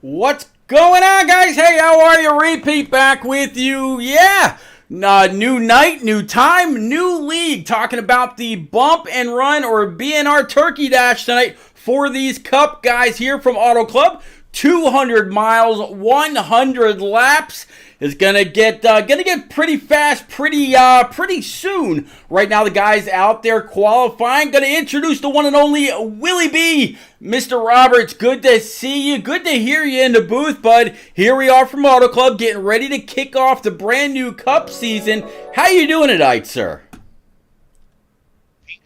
What's going on, guys? Hey, how are you? Repeat back with you. Yeah. New night, new time, new league. Talking about the bump and run or BNR Turkey Dash tonight for these Cup guys here from Auto Club. 200 miles, 100 laps. Is gonna get pretty fast, pretty soon. Right now, the guys out there qualifying. Gonna introduce the one and only Willie B, Mr. Roberts. Good to see you. Good to hear you in the booth, bud. Here we are from Auto Club, getting ready to kick off the brand new Cup season. How you doing tonight, sir?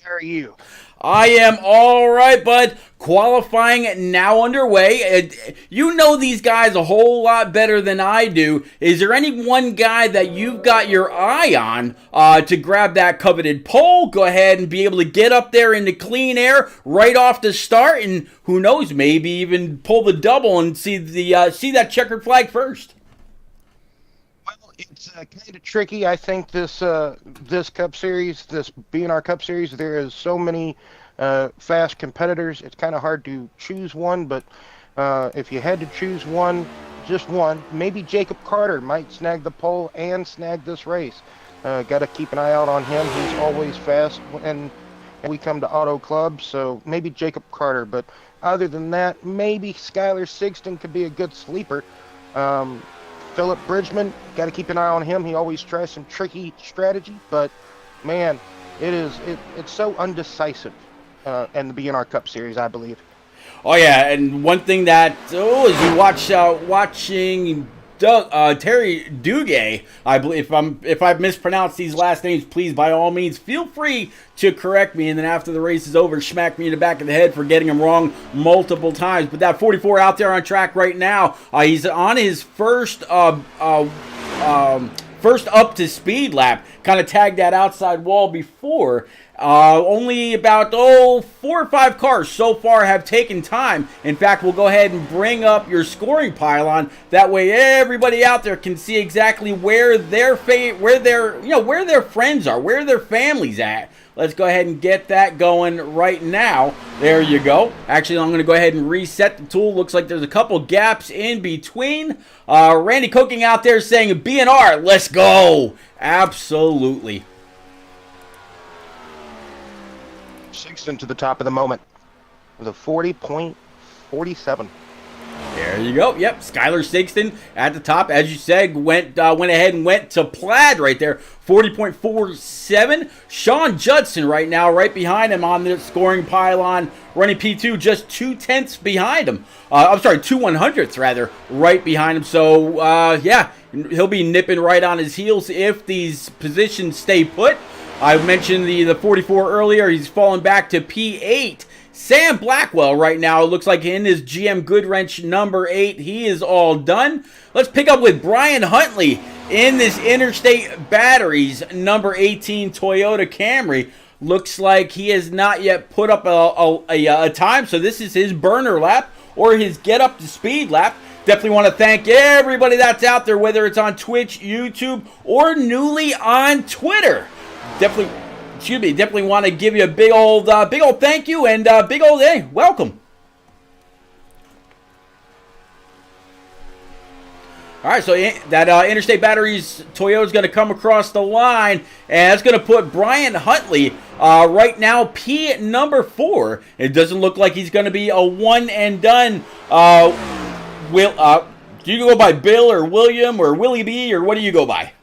How are you? I am all right, bud. Qualifying now underway. You know these guys a whole lot better than I do. Is there any one guy that you've got your eye on to grab that coveted pole? Go ahead and be able to get up there in the clean air right off the start, and who knows, maybe even pull the double and see that checkered flag first. Well, it's kind of tricky. I think this Cup Series, this BNR Cup Series, there is so many fast competitors. It's kind of hard to choose one, but if you had to choose one, just one, maybe Jacob Carter might snag the pole and snag this race. Got to keep an eye out on him. He's always fast when we come to Auto Club, so maybe Jacob Carter. But other than that, maybe Skylar Sigston could be a good sleeper. Philip Bridgman, got to keep an eye on him. He always tries some tricky strategy, but man, it's so undecisive in the BNR Cup Series, I believe. Oh yeah, and one thing that as you watching Terry Duguay, I believe if I've mispronounced these last names, please by all means feel free to correct me, and then after the race is over, smack me in the back of the head for getting them wrong multiple times. But that 44 out there on track right now, he's on his first up to speed lap. Kind of tagged that outside wall before. Only about 4 or 5 cars so far have taken time. In fact, we'll go ahead and bring up your scoring pylon. That way, everybody out there can see exactly where their friends are, where their families at. Let's go ahead and get that going right now. There you go. Actually, I'm going to go ahead and reset the tool. Looks like there's a couple gaps in between. Randy Cooking out there saying, BNR, let's go. Absolutely. Sigston to the top of the moment with a 40.47. There you go. Yep, Skylar Sigston at the top, as you said, went ahead and went to Plaid right there, 40.47. Sean Judson right now, right behind him on the scoring pylon, running P2, just 2/10 behind him. 2/100 rather, right behind him. So yeah, he'll be nipping right on his heels if these positions stay put. I mentioned the 44 earlier. He's fallen back to P8. Sam Blackwell right now, it looks like in his GM Goodwrench number 8, he is all done. Let's pick up with Brian Huntley in this Interstate Batteries number 18 Toyota Camry. Looks like he has not yet put up a time, so this is his burner lap or his get up to speed lap. Definitely want to thank everybody that's out there, whether it's on Twitch, YouTube, or newly on Twitter. Definitely want to give you a big old thank you and big old hey, welcome. All right, so that Interstate Batteries Toyota is going to come across the line, and it's going to put Brian Huntley right now P number 4. It doesn't look like he's going to be a one and done. Do you go by Bill or William or Willie B, or what do you go by?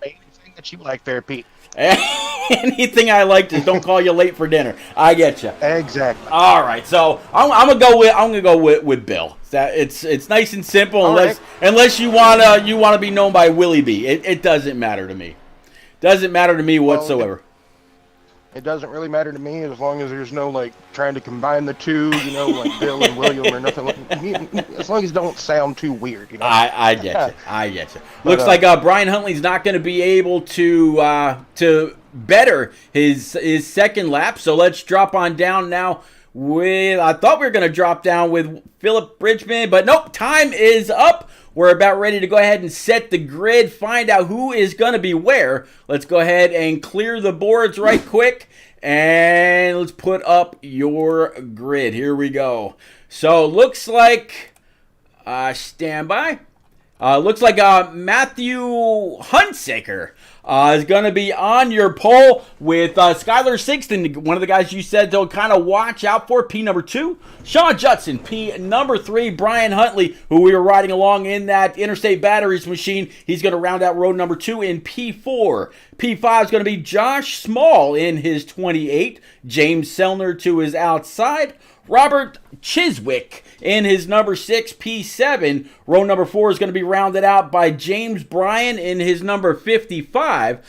Anything that you like there, Pete. Anything I like, just don't call you late for dinner. I get you. Exactly. All right, so I'm gonna go with Bill. It's nice and simple. Unless you wanna be known by Willie B. It doesn't matter to me. Doesn't matter to me whatsoever. It doesn't really matter to me as long as there's no trying to combine the two, like Bill and William or nothing as long as it don't sound too weird, I get you. I get you. Looks like Brian Huntley's not going to be able to better his second lap. So let's drop on down now I thought we were going to drop down with Philip Bridgman, but nope, time is up. We're about ready to go ahead and set the grid, find out who is going to be where. Let's go ahead and clear the boards right quick, and let's put up your grid. Here we go. So looks like Stand by. Looks like Matthew Hunsaker is going to be on your pole with Skylar Sixton, one of the guys you said to kind of watch out for, P number 2. Sean Judson, P number 3. Brian Huntley, who we were riding along in that Interstate Batteries machine, he's going to round out row number 2 in P4. P5 is going to be Josh Small in his 28. James Sellner to his outside. Robert Chiswick in his number 6, P7. Row number 4 is going to be rounded out by James Bryan in his number 55.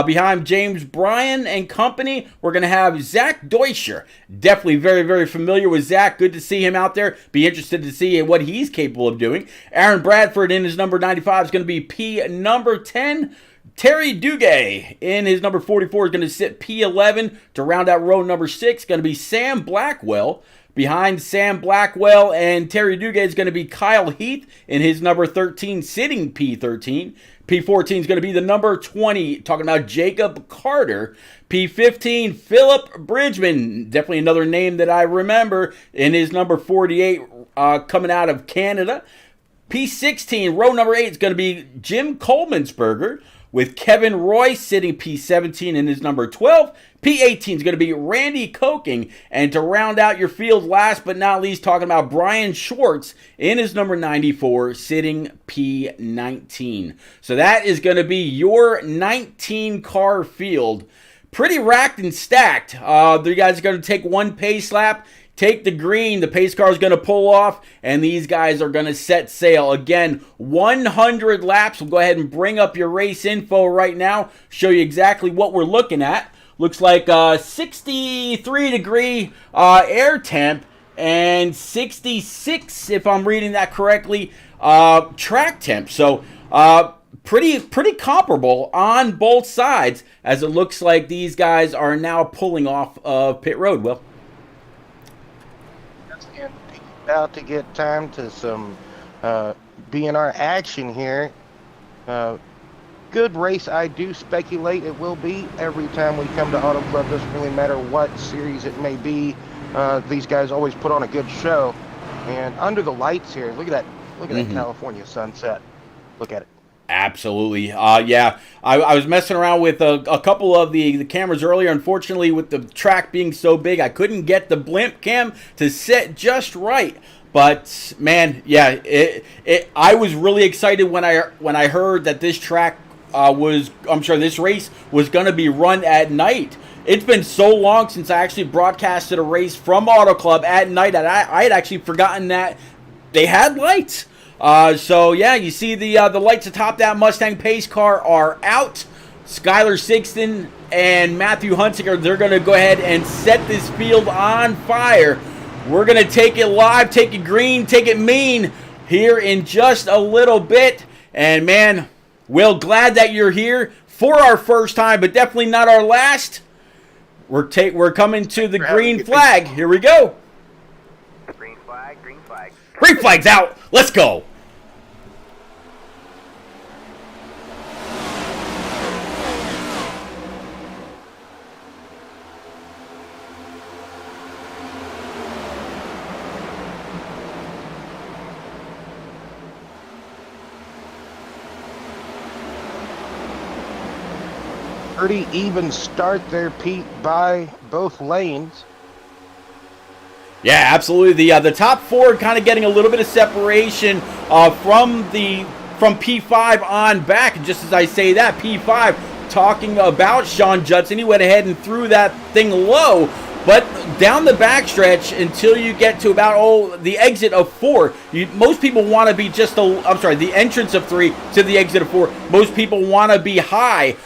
Behind James Bryan and company, we're going to have Zach Deutscher. Definitely very, very familiar with Zach. Good to see him out there. Be interested to see what he's capable of doing. Aaron Bradford in his number 95 is going to be P number 10. Terry Duguay in his number 44 is going to sit P11 to round out row number 6. Going to be Sam Blackwell. Behind Sam Blackwell and Terry Duguay is going to be Kyle Heath in his number 13, sitting P13. P14 is going to be the number 20, talking about Jacob Carter. P15, Philip Bridgman, definitely another name that I remember, in his number 48, coming out of Canada. P16, row number 8 is going to be Jim Coleman'sberger, with Kevin Roy sitting P17 in his number 12. P18 is going to be Randy Koking. And to round out your field, last but not least, talking about Brian Schwartz in his number 94, sitting P19. So that is going to be your 19-car field. Pretty racked and stacked. You guys are going to take one pace lap. Take the green, the pace car is going to pull off, and these guys are going to set sail. Again, 100 laps. We'll go ahead and bring up your race info right now, show you exactly what we're looking at. Looks like 63-degree air temp and 66, if I'm reading that correctly, track temp. So pretty comparable on both sides, as it looks like these guys are now pulling off of pit road. Will. About to get time to some BNR action here. Good race, I do speculate it will be every time we come to Auto Club. Doesn't really matter what series it may be. These guys always put on a good show. And under the lights here, look at that! Look at that California sunset. Look at it. Absolutely. Yeah, I was messing around with a couple of the cameras earlier. Unfortunately, with the track being so big, I couldn't get the blimp cam to set just right. But man, yeah, I was really excited when I heard that this track this race was going to be run at night. It's been so long since I actually broadcasted a race from Auto Club at night that I had actually forgotten that they had lights. So yeah, you see the lights atop that Mustang pace car are out. Skylar Sixton and Matthew Hunsaker, they're going to go ahead and set this field on fire. We're going to take it live, take it green, take it mean here in just a little bit. And man, Will, glad that you're here for our first time, but definitely not our last. We're coming to the green flag. Here we go. Green flag, green flag. Green flag's out. Let's go. Pretty even start there, Pete, by both lanes. Yeah, absolutely. The top four kind of getting a little bit of separation from P5 on back. And just as I say that, P5 talking about Sean Judson, he went ahead and threw that thing low. But down the backstretch until you get to about the exit of 4, most people want to be the entrance of 3 to the exit of 4. Most people want to be high.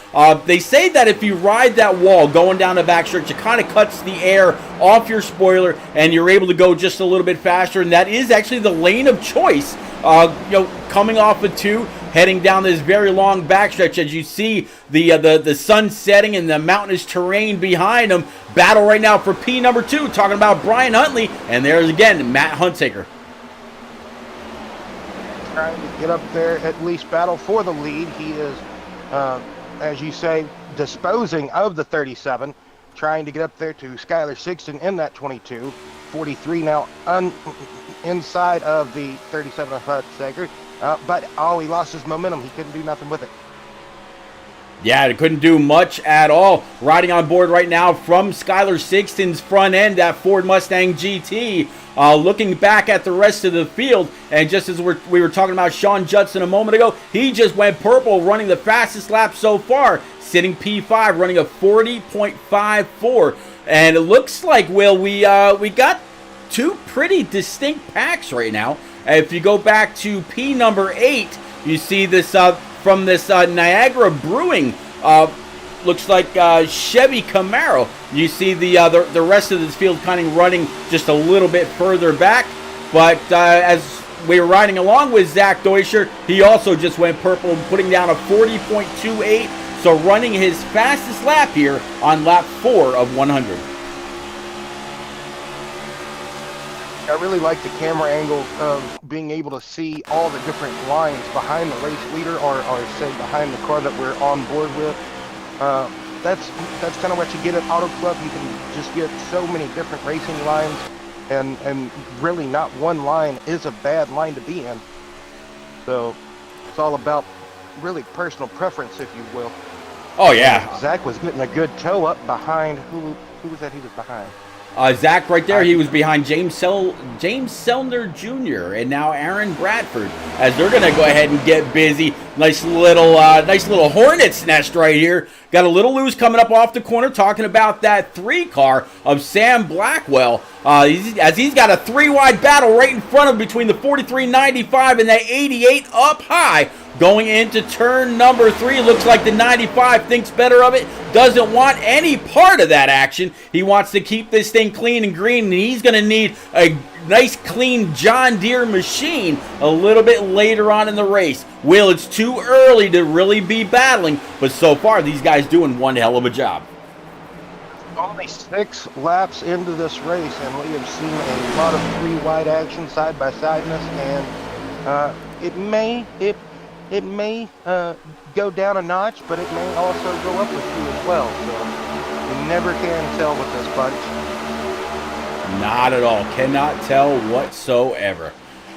They say that if you ride that wall going down the backstretch, it kind of cuts the air off your spoiler and you're able to go just a little bit faster. And that is actually the lane of choice. Coming off of 2, heading down this very long backstretch as you see the sun setting and the mountainous terrain behind them. Battle right now for P number 2, talking about Brian Huntley, and there's again Matt Hunsaker. Trying to get up there, at least battle for the lead. He is, as you say, disposing of the 37. trying to get up there to Skylar Sixton in that 22. 43 now inside of the 37 second. But he lost his momentum. He couldn't do nothing with it. Yeah, it couldn't do much at all. Riding on board right now from Skylar Sixton's front end, that Ford Mustang GT. Looking back at the rest of the field, and just as we were talking about Sean Judson a moment ago, he just went purple, running the fastest lap so far, sitting P5, running a 40.54. And it looks like, Will, we got two pretty distinct packs right now. If you go back to P number 8, you see this from this Niagara Brewing, looks like Chevy Camaro. You see the rest of this field kind of running just a little bit further back. But as we were riding along with Zach Deuscher, he also just went purple, putting down a 40.28. So running his fastest lap here on lap 4 of 100. I really like the camera angle of being able to see all the different lines behind the race leader, or say behind the car that we're on board with. That's kind of what you get at Auto Club. You can just get so many different racing lines, and really not one line is a bad line to be in. So it's all about really personal preference, if you will. Oh yeah, Zach was getting a good toe up behind who was that he was behind? Zach right there, he was behind James Sellner Jr. and now Aaron Bradford, as they're going to go ahead and get busy. Nice little hornet's nest right here. Got a little loose coming up off the corner, talking about that 3 car of Sam Blackwell. He's got a 3-wide battle right in front of him between the 43.95 and that 88 up high. Going into turn number 3, looks like the 95 thinks better of it, doesn't want any part of that action. He wants to keep this thing clean and green, and he's going to need a nice clean John Deere machine a little bit later on in the race. Will, it's too early to really be battling, but so far these guys doing one hell of a job. Only 6 laps into this race, and we have seen a lot of 3-wide action side by sideness, and it may go down a notch, but it may also go up with you as well. So you never can tell with this bunch. Not at all. Cannot tell whatsoever.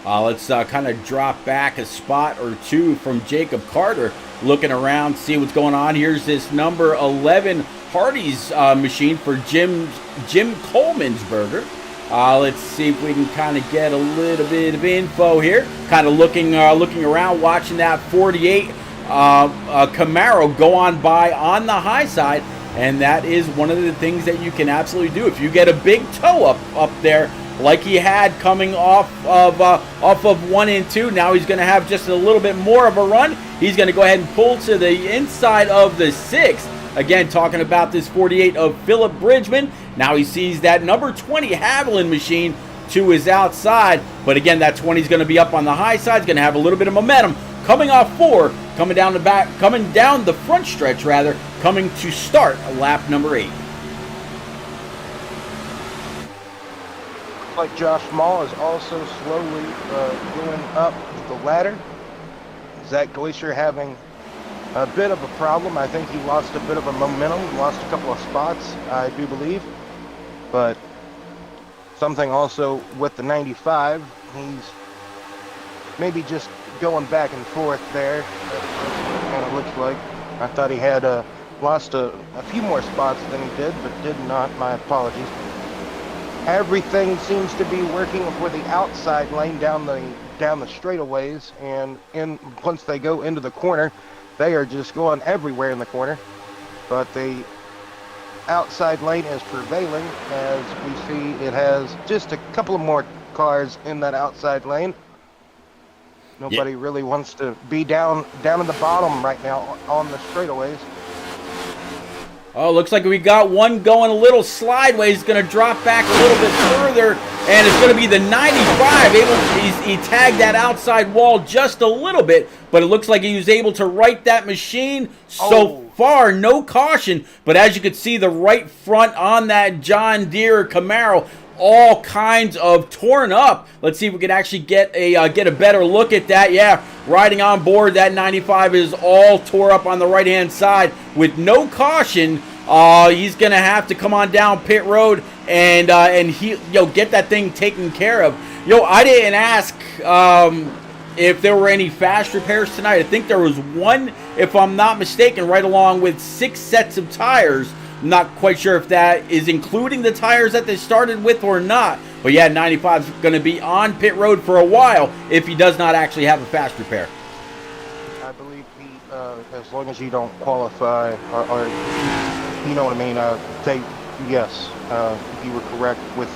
Let's kind of drop back a spot or two from Jacob Carter. Looking around, see what's going on. Here's this number 11 Hardee's machine for Jim Coleman'sberger. Let's see if we can kind of get a little bit of info here. Kind of looking around, watching that 48 Camaro go on by on the high side, and that is one of the things that you can absolutely do. If you get a big toe up there, like he had coming off of 1 and 2, now he's going to have just a little bit more of a run. He's going to go ahead and pull to the inside of the 6. Again, talking about this 48 of Philip Bridgman. Now he sees that number 20 Haviland machine to his outside. But again, that 20 is going to be up on the high side. It's going to have a little bit of momentum. Coming off 4, coming down the front stretch rather, coming to start lap number 8. Like Josh Mall is also slowly going up the ladder. Zach Deuscher having a bit of a problem. I think he lost a bit of a momentum, lost a couple of spots, I do believe. But something also with the 95, he's maybe just going back and forth there. That's what it kind of looks like. I thought he had lost a few more spots than he did, but did not. My apologies. Everything seems to be working for the outside lane down the straightaways, and once they go into the corner, they are just going everywhere in the corner. But the outside lane is prevailing, as we see it has just a couple of more cars in that outside lane. Nobody really wants to be down in the bottom right now on the straightaways. Oh, looks like we got one going a little sideways. Going to drop back a little bit further, and it's going to be the 95. He tagged that outside wall just a little bit, but it looks like he was able to right that machine. So far, no caution, but as you can see, the right front on that John Deere Camaro, all kinds of torn up. Let's see if we can actually get a better look at that. Yeah, riding on board, that 95 is all tore up on the right-hand side with no caution. he's gonna have to come on down pit road and he get that thing taken care of. I didn't ask if there were any fast repairs tonight. I think there was one, if I'm not mistaken, right along with 6 sets of tires. I'm not quite sure if that is including the tires that they started with or not. But yeah, 95 is going to be on pit road for a while if he does not actually have a fast repair. I believe he, as long as you don't qualify, or you know what I mean, yes, you were correct with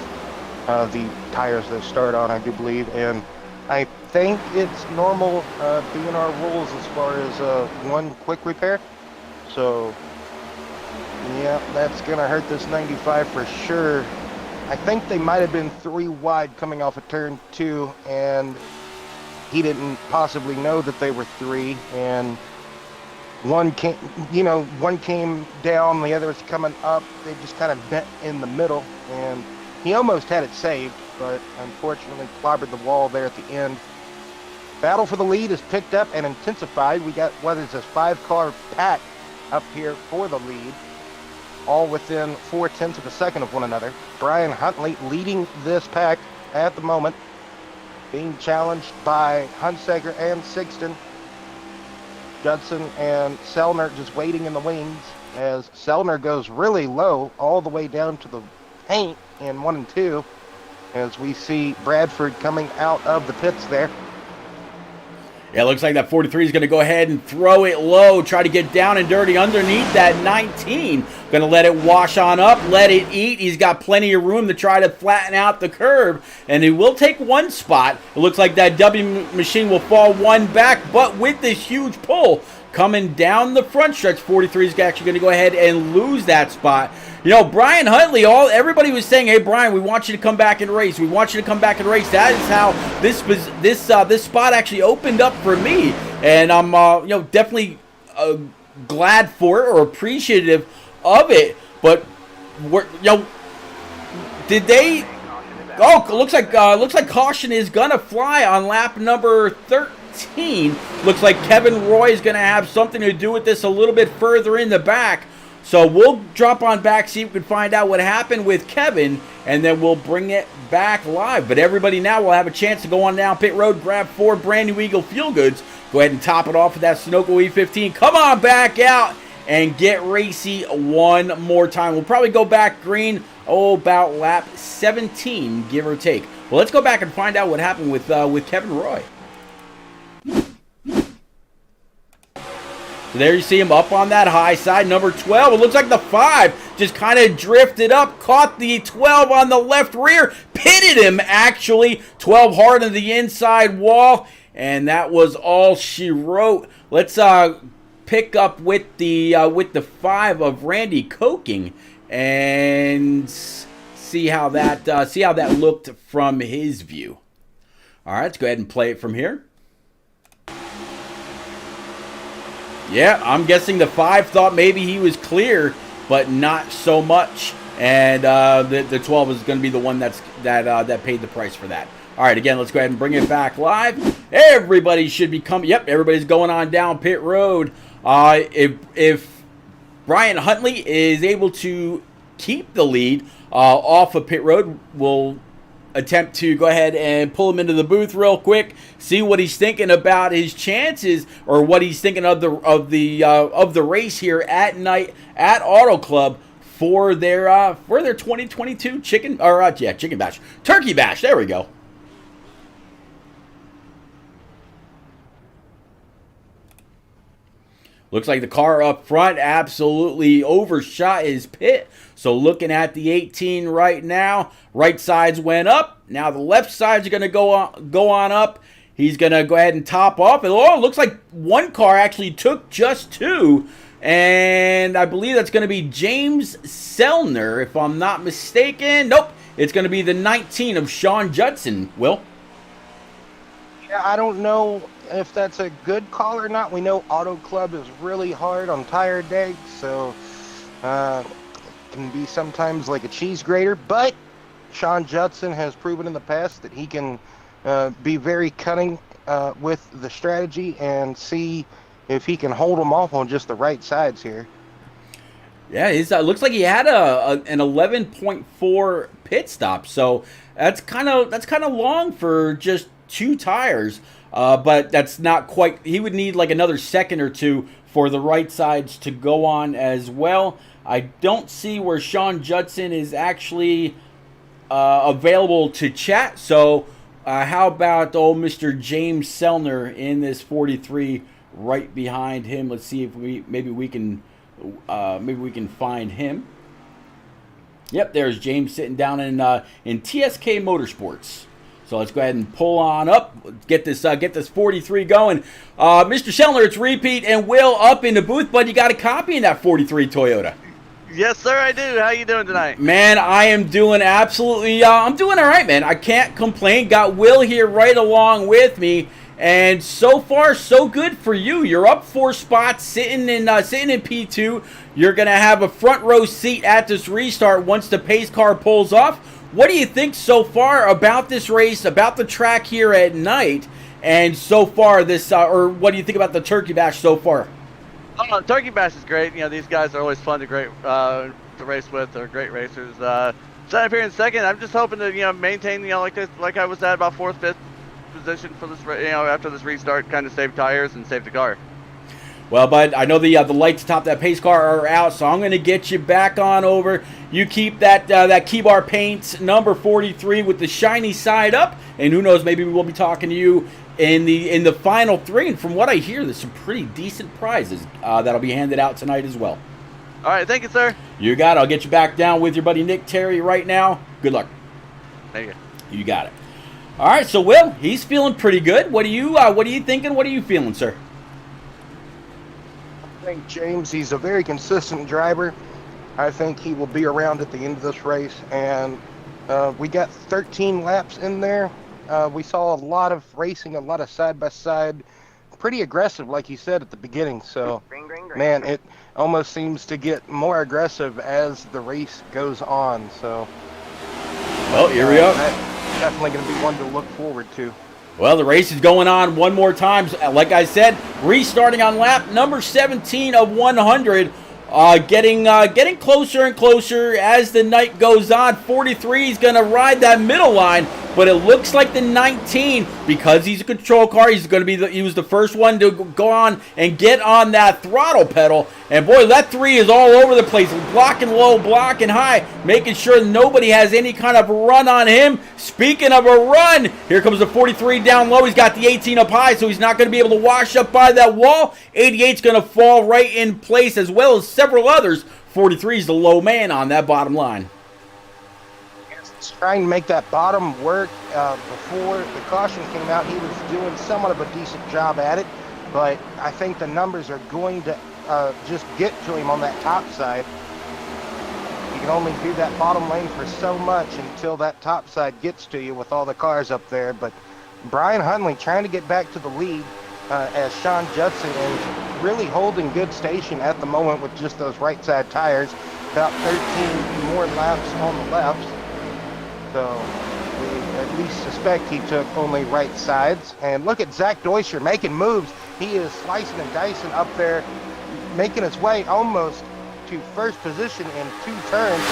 the tires that start on, I do believe, and I think it's normal DNR rules as far as one quick repair. So, yeah, that's going to hurt this 95 for sure. I think they might have been 3 wide coming off of turn 2, and he didn't possibly know that they were 3, and one came down, the other was coming up. They just kind of bent in the middle, and he almost had it saved, but unfortunately clobbered the wall there at the end. Battle for the lead is picked up and intensified. We got, what is this, 5-car pack up here for the lead, all within 0.4 of a second of one another. Brian Huntley leading this pack at the moment, being challenged by Hunsaker and Sigston. Judson and Selner just waiting in the wings as Selner goes really low all the way down to the paint in 1 and 2, as we see Bradford coming out of the pits there. Yeah, it looks like that 43 is going to go ahead and throw it low, try to get down and dirty underneath that 19. Going to let it wash on up, let it eat. He's got plenty of room to try to flatten out the curve, and he will take 1 spot. It looks like that W machine will fall 1 back, but with this huge pull coming down the front stretch, 43 is actually going to go ahead and lose that spot. Brian Huntley, everybody was saying, hey, Brian, we want you to come back and race. We want you to come back and race. That is how this spot actually opened up for me. And I'm, definitely glad for it or appreciative of it. But, did they... Oh, looks like caution is going to fly on lap number 13. Looks like Kevin Roy is going to have something to do with this a little bit further in the back. So we'll drop on back, see if we can find out what happened with Kevin, and then we'll bring it back live. But everybody now will have a chance to go on down pit road, grab 4 brand new Eagle Fuel Goods, go ahead and top it off with that Sunoco E15. Come on back out and get racy one more time. We'll probably go back green, about lap 17, give or take. Well, let's go back and find out what happened with Kevin Roy. So there you see him up on that high side, number 12. It looks like the 5 just kind of drifted up, caught the 12 on the left rear, pitted him actually. 12 hard on the inside wall, and that was all she wrote. Let's pick up with the 5 of Randy Koking and see how that looked from his view. All right, let's go ahead and play it from here. Yeah, I'm guessing the 5 thought maybe he was clear, but not so much. And the 12 is going to be the one that paid the price for that. All right, again, let's go ahead and bring it back live. Everybody should be coming. Yep, everybody's going on down pit road. If Brian Huntley is able to keep the lead off of pit road, we'll attempt to go ahead and pull him into the booth real quick, see what he's thinking about his chances, or what he's thinking of the race here at night at Auto Club for their 2022 chicken bash, turkey bash. There we go. Looks like the car up front absolutely overshot his pit. So looking at the 18 right now, right sides went up. Now the left sides are going to go on up. He's going to go ahead and top off. And it looks like one car actually took just 2. And I believe that's going to be James Selner, if I'm not mistaken. Nope, it's going to be the 19 of Sean Judson, Will. Yeah, I don't know if that's a good call or not. We know Auto Club is really hard on tire day, so it can be sometimes like a cheese grater, but Sean Judson has proven in the past that he can be very cunning with the strategy and see if he can hold them off on just the right sides here. Yeah, he's looks like he had an 11.4 pit stop, so that's kind of long for just 2 tires. But that's not quite. He would need like another second or two for the right sides to go on as well. I don't see where Sean Judson is actually available to chat. So how about old Mr. James Selner in this 43 right behind him? Let's see if maybe we can find him. Yep, there's James sitting down in TSK Motorsports. So let's go ahead and pull on up, get this 43 going. Mr. Selner, it's Repeat and Will up in the booth, but you got a copy in that 43 Toyota. Yes, sir, I do. How you doing tonight? Man, I am doing absolutely, I'm doing all right, man. I can't complain. Got Will here right along with me, and so far, so good for you. You're up 4 spots, sitting in P2. You're going to have a front row seat at this restart once the pace car pulls off. What do you think so far about this race, about the track here at night, and so far this, or what do you think about the Turkey Bash so far? Oh, Turkey Bash is great. You know, these guys are always fun to race with. They're great racers. Set up here in second. I'm just hoping to, maintain, like I was at about 4th, 5th position for this, after this restart, kind of save tires and save the car. Well, bud, I know the lights atop that pace car are out, so I'm going to get you back on over. You keep that Key Bar Paints number 43 with the shiny side up, and who knows, maybe we'll be talking to you in the final 3. And from what I hear, there's some pretty decent prizes that'll be handed out tonight as well. All right, thank you, sir. You got it. I'll get you back down with your buddy Nick Terry right now. Good luck. Thank you. You got it. All right, so Will, he's feeling pretty good. What are you thinking? What are you feeling, sir? I think James, he's a very consistent driver. I think he will be around at the end of this race, and we got 13 laps in there. We saw a lot of racing, a lot of side-by-side, pretty aggressive, like you said at the beginning. So, man, it almost seems to get more aggressive as the race goes on. So, well, here we are. That's definitely going to be one to look forward to. Well, the race is going on one more time. Like I said, restarting on lap number 17 of 100. Getting closer and closer as the night goes on. 43 is going to ride that middle line, but it looks like the 19, because he's a control car, he was the first one to go on and get on that throttle pedal. And boy, that 3 is all over the place, blocking low, blocking high, making sure nobody has any kind of run on him. Speaking of a run, here comes the 43 down low. He's got the 18 up high, so he's not going to be able to wash up by that wall. 88's going to fall right in place, as well as several others. 43 is the low man on that bottom line. He's trying to make that bottom work. Before the caution came out, he was doing somewhat of a decent job at it, but I think the numbers are going to just get to him on that top side. You can only do that bottom lane for so much until that top side gets to you with all the cars up there. But Brian Huntley trying to get back to the lead as Sean Judson is really holding good station at the moment with just those right side tires. About 13 more laps on the left. So we at least suspect he took only right sides. And look at Zach Deuscher making moves. He is slicing and dicing up there, making his way almost to first position in 2 turns.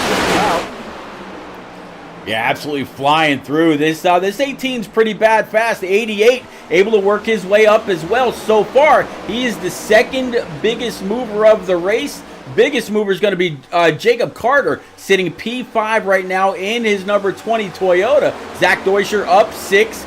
Yeah, absolutely flying through. This 18's pretty bad fast. The 88 able to work his way up as well. So far, he is the second biggest mover of the race. Biggest mover is going to be Jacob Carter, sitting P5 right now in his number 20 Toyota. Zach Deuscher up 6,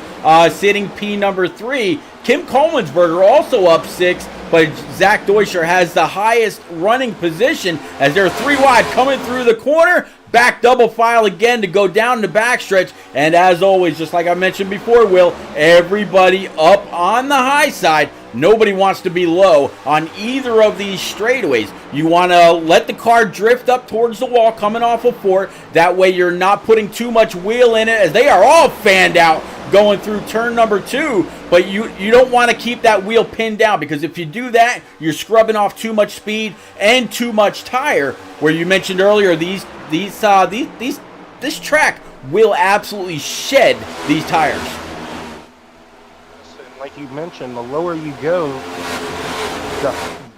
sitting P number 3. Kim Kohlensberger also up 6, but Zach Deuscher has the highest running position as they're 3 wide coming through the corner. Back double file again to go down the backstretch. And as always, just like I mentioned before, Will, everybody up on the high side. Nobody wants to be low on either of these straightaways. You want to let the car drift up towards the wall coming off of 4. That way you're not putting too much wheel in it, as they are all fanned out going through turn number 2. But you don't want to keep that wheel pinned down, because if you do that, you're scrubbing off too much speed and too much tire. Where you mentioned earlier, this track will absolutely shed these tires. Like you mentioned, the lower you go,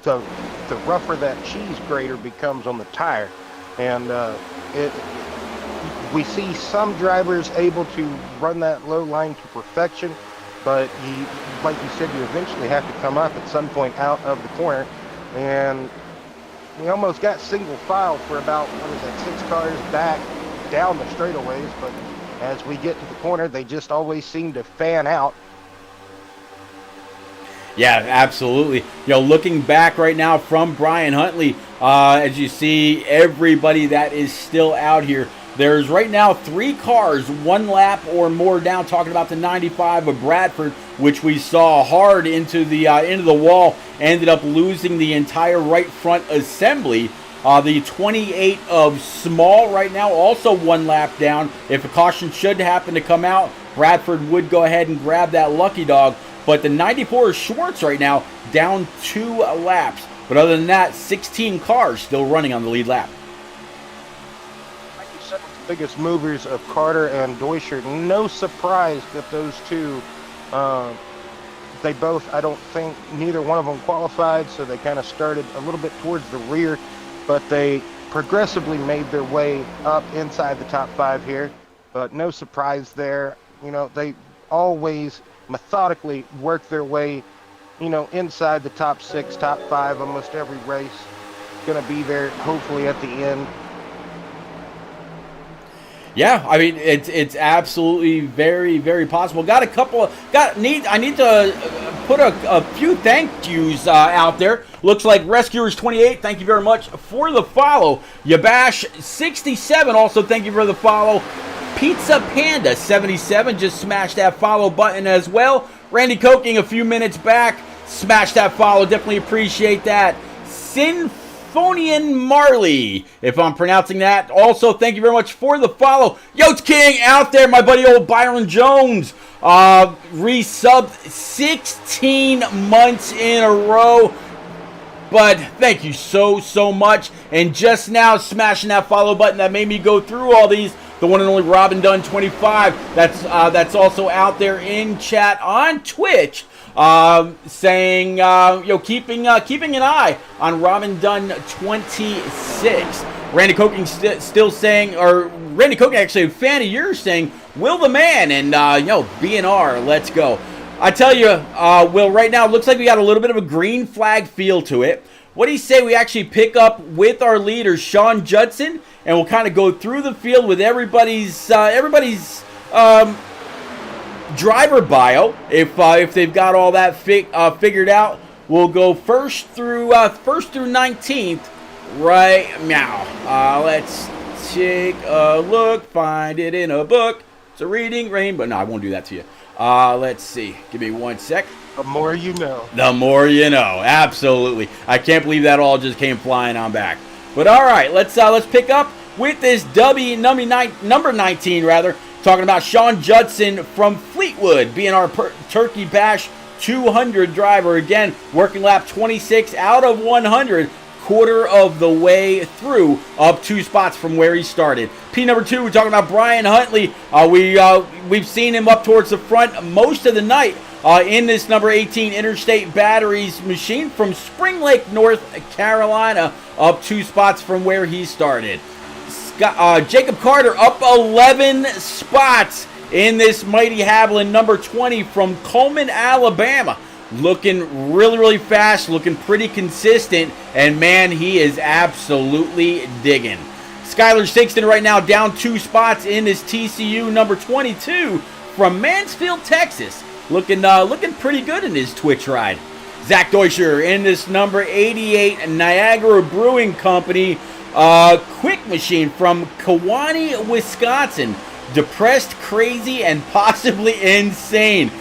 the the rougher that cheese grater becomes on the tire. And we see some drivers able to run that low line to perfection, but like you said, you eventually have to come up at some point out of the corner. And we almost got single file for about, 6 cars back down the straightaways, but as we get to the corner, they just always seem to fan out. Yeah, absolutely. Looking back right now from Brian Huntley, as you see everybody that is still out here, there's right now 3 cars 1 lap or more down, talking about the 95 of Bradford, which we saw hard into the wall, ended up losing the entire right front assembly. The 28 of Small right now also 1 lap down. If a caution should happen to come out, Bradford would go ahead and grab that lucky dog. But the 94 of Schwartz right now down 2 laps. But other than that, 16 cars still running on the lead lap. Biggest movers of Carter and Deutscher. No surprise that those two, they both, I don't think, neither one of them qualified, so they kind of started a little bit towards the rear, but they progressively made their way up inside the top 5 here. But no surprise there. They always methodically work their way, inside the top 6, top 5, almost every race. Going to be there hopefully at the end. Yeah, I mean it's absolutely very, very possible. I need to put a few thank yous out there. Looks like Rescuers 28, thank you very much for the follow. Yabash 67, also thank you for the follow. Pizza Panda 77 just smashed that follow button as well. Randy Coking a few minutes back, smashed that follow. Definitely appreciate that. Sinfonian Marley, if I'm pronouncing that. Also, thank you very much for the follow. Yotes King out there, my buddy old Byron Jones. Resubbed 16 months in a row. But thank you so much. And just now smashing that follow button that made me go through all these. The one and only Robin Dunn 25. That's also out there in chat on Twitch, saying keeping an eye on Robin Dunn 26. Randy Coking still saying, or Randy Coking actually a fan of yours saying, Will the man, and BNR, let's go. I tell you, Will, right now it looks like we got a little bit of a green flag feel to it. What do you say we actually pick up with our leader, Sean Judson, and we'll kind of go through the field with everybody's driver bio. If they've got all that figured out, we'll go first through 19th right now. Let's take a look, find it in a book. It's a reading rainbow. No, I won't do that to you. Let's see. Give me 1 sec. The more you know. The more you know. Absolutely. I can't believe that all just came flying on back. But all right, let's pick up with this number 19 rather. Talking about Sean Judson from Fleetwood, being our Turkey Bash 200 driver. Again, working lap 26 out of 100. Quarter of the way through, up 2 spots from where he started. P number 2, we're talking about Brian Huntley. We've seen him up towards the front most of the night in this number 18 Interstate Batteries machine from Spring Lake, North Carolina, up 2 spots from where he started. Jacob Carter up 11 spots in this Mighty Haviland number 20 from Coleman, Alabama. Looking really fast, looking pretty consistent, and man, he is absolutely digging. Skylar Sigston right now down 2 spots in this TCU number 22 from Mansfield, Texas. Looking pretty good in his Twitch ride. Zach Deutscher in this number 88 Niagara Brewing Company quick machine from Kewanee, Wisconsin. Depressed, crazy, and possibly insane.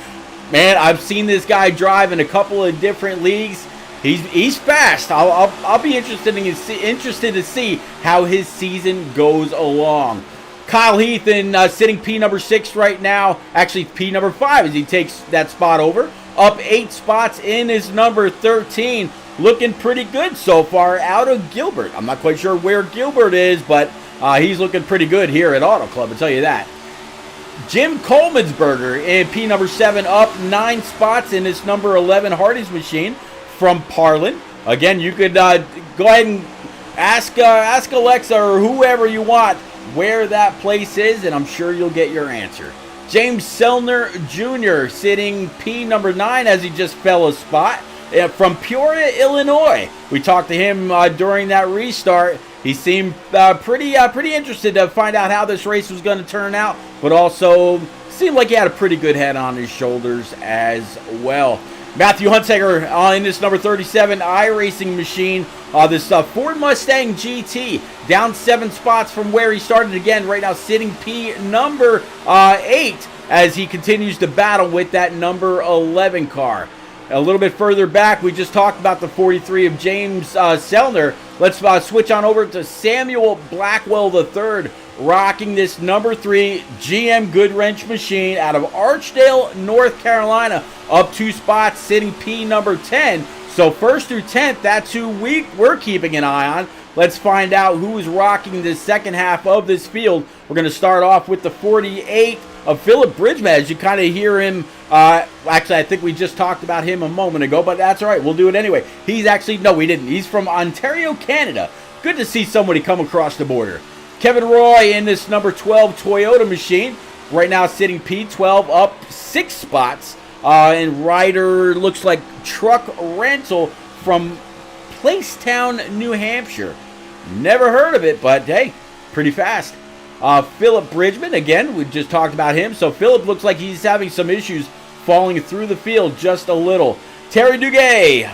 Man, I've seen this guy drive in a couple of different leagues. He's fast. I'll be interested to see how his season goes along. Kyle Heath sitting P number 6 right now. Actually, P number 5 as he takes that spot over. Up 8 spots in his number 13. Looking pretty good so far out of Gilbert. I'm not quite sure where Gilbert is, but he's looking pretty good here at Auto Club, I'll tell you that. Jim Coleman'sberger in P number 7 up 9 spots in his number 11 Hardy's machine from Parlin. Again, you could go ahead and ask Alexa or whoever you want where that place is, and I'm sure you'll get your answer. James Selner Jr. sitting P number 9 as he just fell a spot from Peoria, Illinois. We talked to him during that restart. He seemed pretty interested to find out how this race was going to turn out, but also seemed like he had a pretty good head on his shoulders as well. Matthew Hunsaker in this number 37 iRacing machine. This Ford Mustang GT down 7 spots from where he started again. Right now sitting P number 8 as he continues to battle with that number 11 car. A little bit further back, we just talked about the 43 of James Selner. Let's switch on over to Samuel Blackwell III, rocking this number 3 GM Goodwrench machine out of Archdale, North Carolina, up 2 spots, sitting P number 10. So 1st through 10th, that's who we're keeping an eye on. Let's find out who is rocking the second half of this field. We're going to start off with the 48 of Philip Bridgman, as you kind of hear him. Actually, I think we just talked about him a moment ago, but that's all right. We'll do it anyway. No, we didn't. He's from Ontario, Canada. Good to see somebody come across the border. Kevin Roy in this number 12 Toyota machine. Right now sitting P12, up 6 spots. And rider looks like Truck Rental from Placetown, New Hampshire. Never heard of it, but hey, pretty fast. Philip Bridgman, again, we just talked about him. So Philip looks like he's having some issues falling through the field just a little. Terry Duguay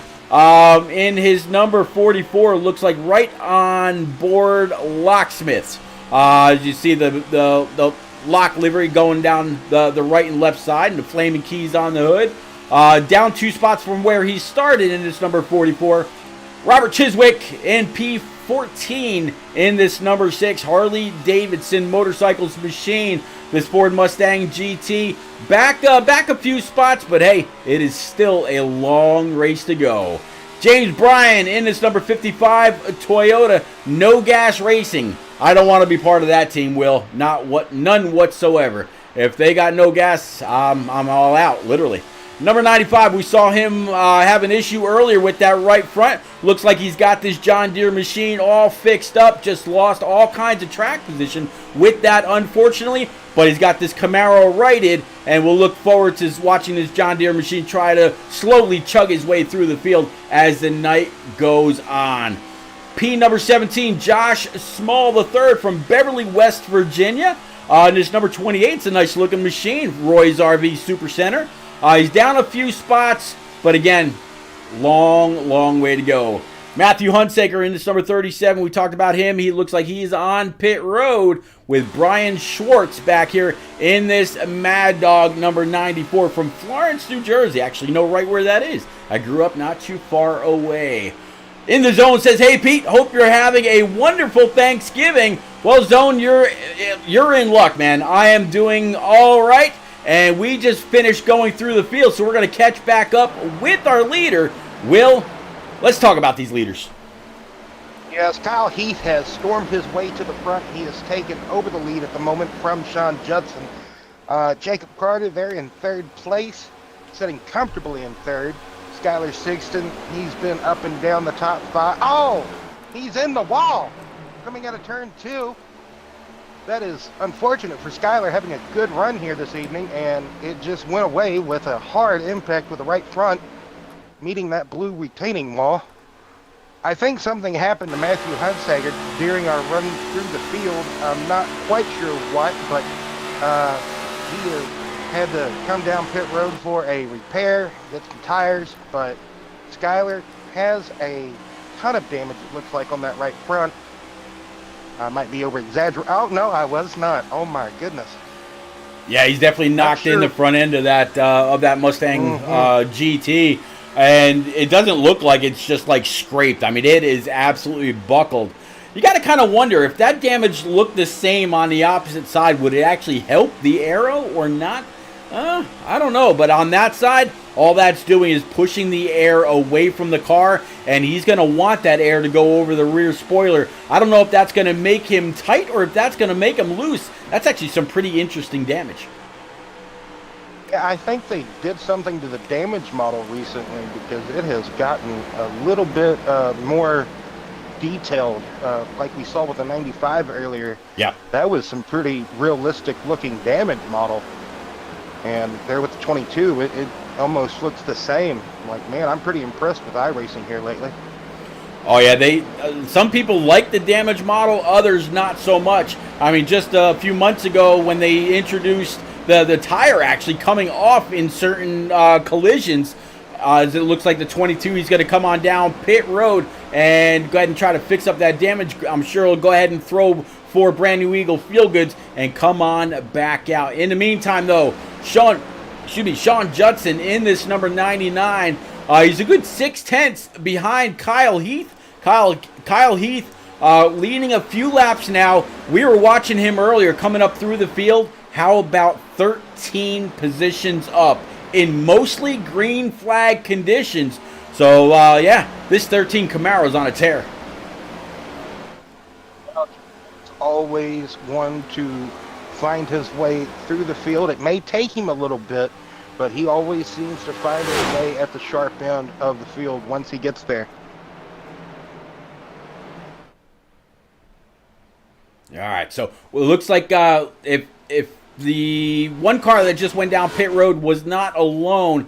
in his number 44 looks like right on board locksmiths. As you see the lock livery going down the right and left side and the flaming keys on the hood. Down 2 spots from where he started in this number 44. Robert Chiswick in P14 in this number 6 Harley Davidson Motorcycles machine. This Ford Mustang GT back a few spots, but hey, it is still a long race to go. James Bryan in this number 55 Toyota No Gas Racing. I don't want to be part of that team, Will. None whatsoever. If they got no gas, I'm all out, literally. Number 95, we saw him have an issue earlier with that right front. Looks like he's got this John Deere machine all fixed up. Just lost all kinds of track position with that, unfortunately. But he's got this Camaro righted, and we'll look forward to watching this John Deere machine try to slowly chug his way through the field as the night goes on. P number 17, Josh Small III from Beverly, West Virginia. And this number 28 is a nice looking machine, Roy's RV Supercenter. He's down a few spots, but again, long way to go. Matthew Hunsaker in this number 37. We talked about him. He looks like he's on pit road with Brian Schwartz back here in this Mad Dog number 94 from Florence, New Jersey. Actually, know right where that is. I grew up not too far away. In the Zone says, hey Pete, hope you're having a wonderful Thanksgiving. Well, Zone, you're in luck, man. I am doing all right. And we just finished going through the field, so we're going to catch back up with our leader. Will, let's talk about these leaders. Yes, Kyle Heath has stormed his way to the front. He has taken over the lead at the moment from Sean Judson. Jacob Carter there in 3rd place, sitting comfortably in 3rd. Skylar Sigston, he's been up and down the top 5. Oh, he's in the wall coming out of turn 2. That is unfortunate for Skylar, having a good run here this evening, and it just went away with a hard impact with the right front, meeting that blue retaining wall. I think something happened to Matthew Hunsaker during our run through the field. I'm not quite sure what, but he had to come down pit road for a repair, get some tires, but Skylar has a ton of damage, it looks like, on that right front. I might be over-exaggerating. Oh, no, I was not. Oh, my goodness. Yeah, he's definitely knocked in the front end of that Mustang GT. And it doesn't look like it's just, like, scraped. I mean, it is absolutely buckled. You got to kind of wonder, if that damage looked the same on the opposite side, would it actually help the aero or not? I don't know. But on that side, all that's doing is pushing the air away from the car, and he's going to want that air to go over the rear spoiler. I don't know if that's going to make him tight or if that's going to make him loose. That's actually some pretty interesting damage. Yeah, I think they did something to the damage model recently because it has gotten a little bit more detailed, like we saw with the 95 earlier. Yeah. That was some pretty realistic looking damage model. And there with the 22, it almost looks the same. Like, man, I'm pretty impressed with iRacing here lately. Oh yeah, they some people like the damage model, others not so much. I mean, just a few months ago when they introduced the tire actually coming off in certain collisions, as it looks like the 22, he's going to come on down pit road and go ahead and try to fix up that damage. I'm sure he'll go ahead and throw 4 brand new Eagle Feel Goods and come on back out. In the meantime, though, Sean Judson in this number 99. He's a good 0.6 behind Kyle Heath. Kyle Heath leading a few laps now. We were watching him earlier coming up through the field. How about 13 positions up in mostly green flag conditions? So, yeah, this 13 Camaro's on a tear. Always one to find his way through the field. It may take him a little bit, but he always seems to find his way at the sharp end of the field once he gets there. All right, so well, it looks like if the one car that just went down pit road was not alone,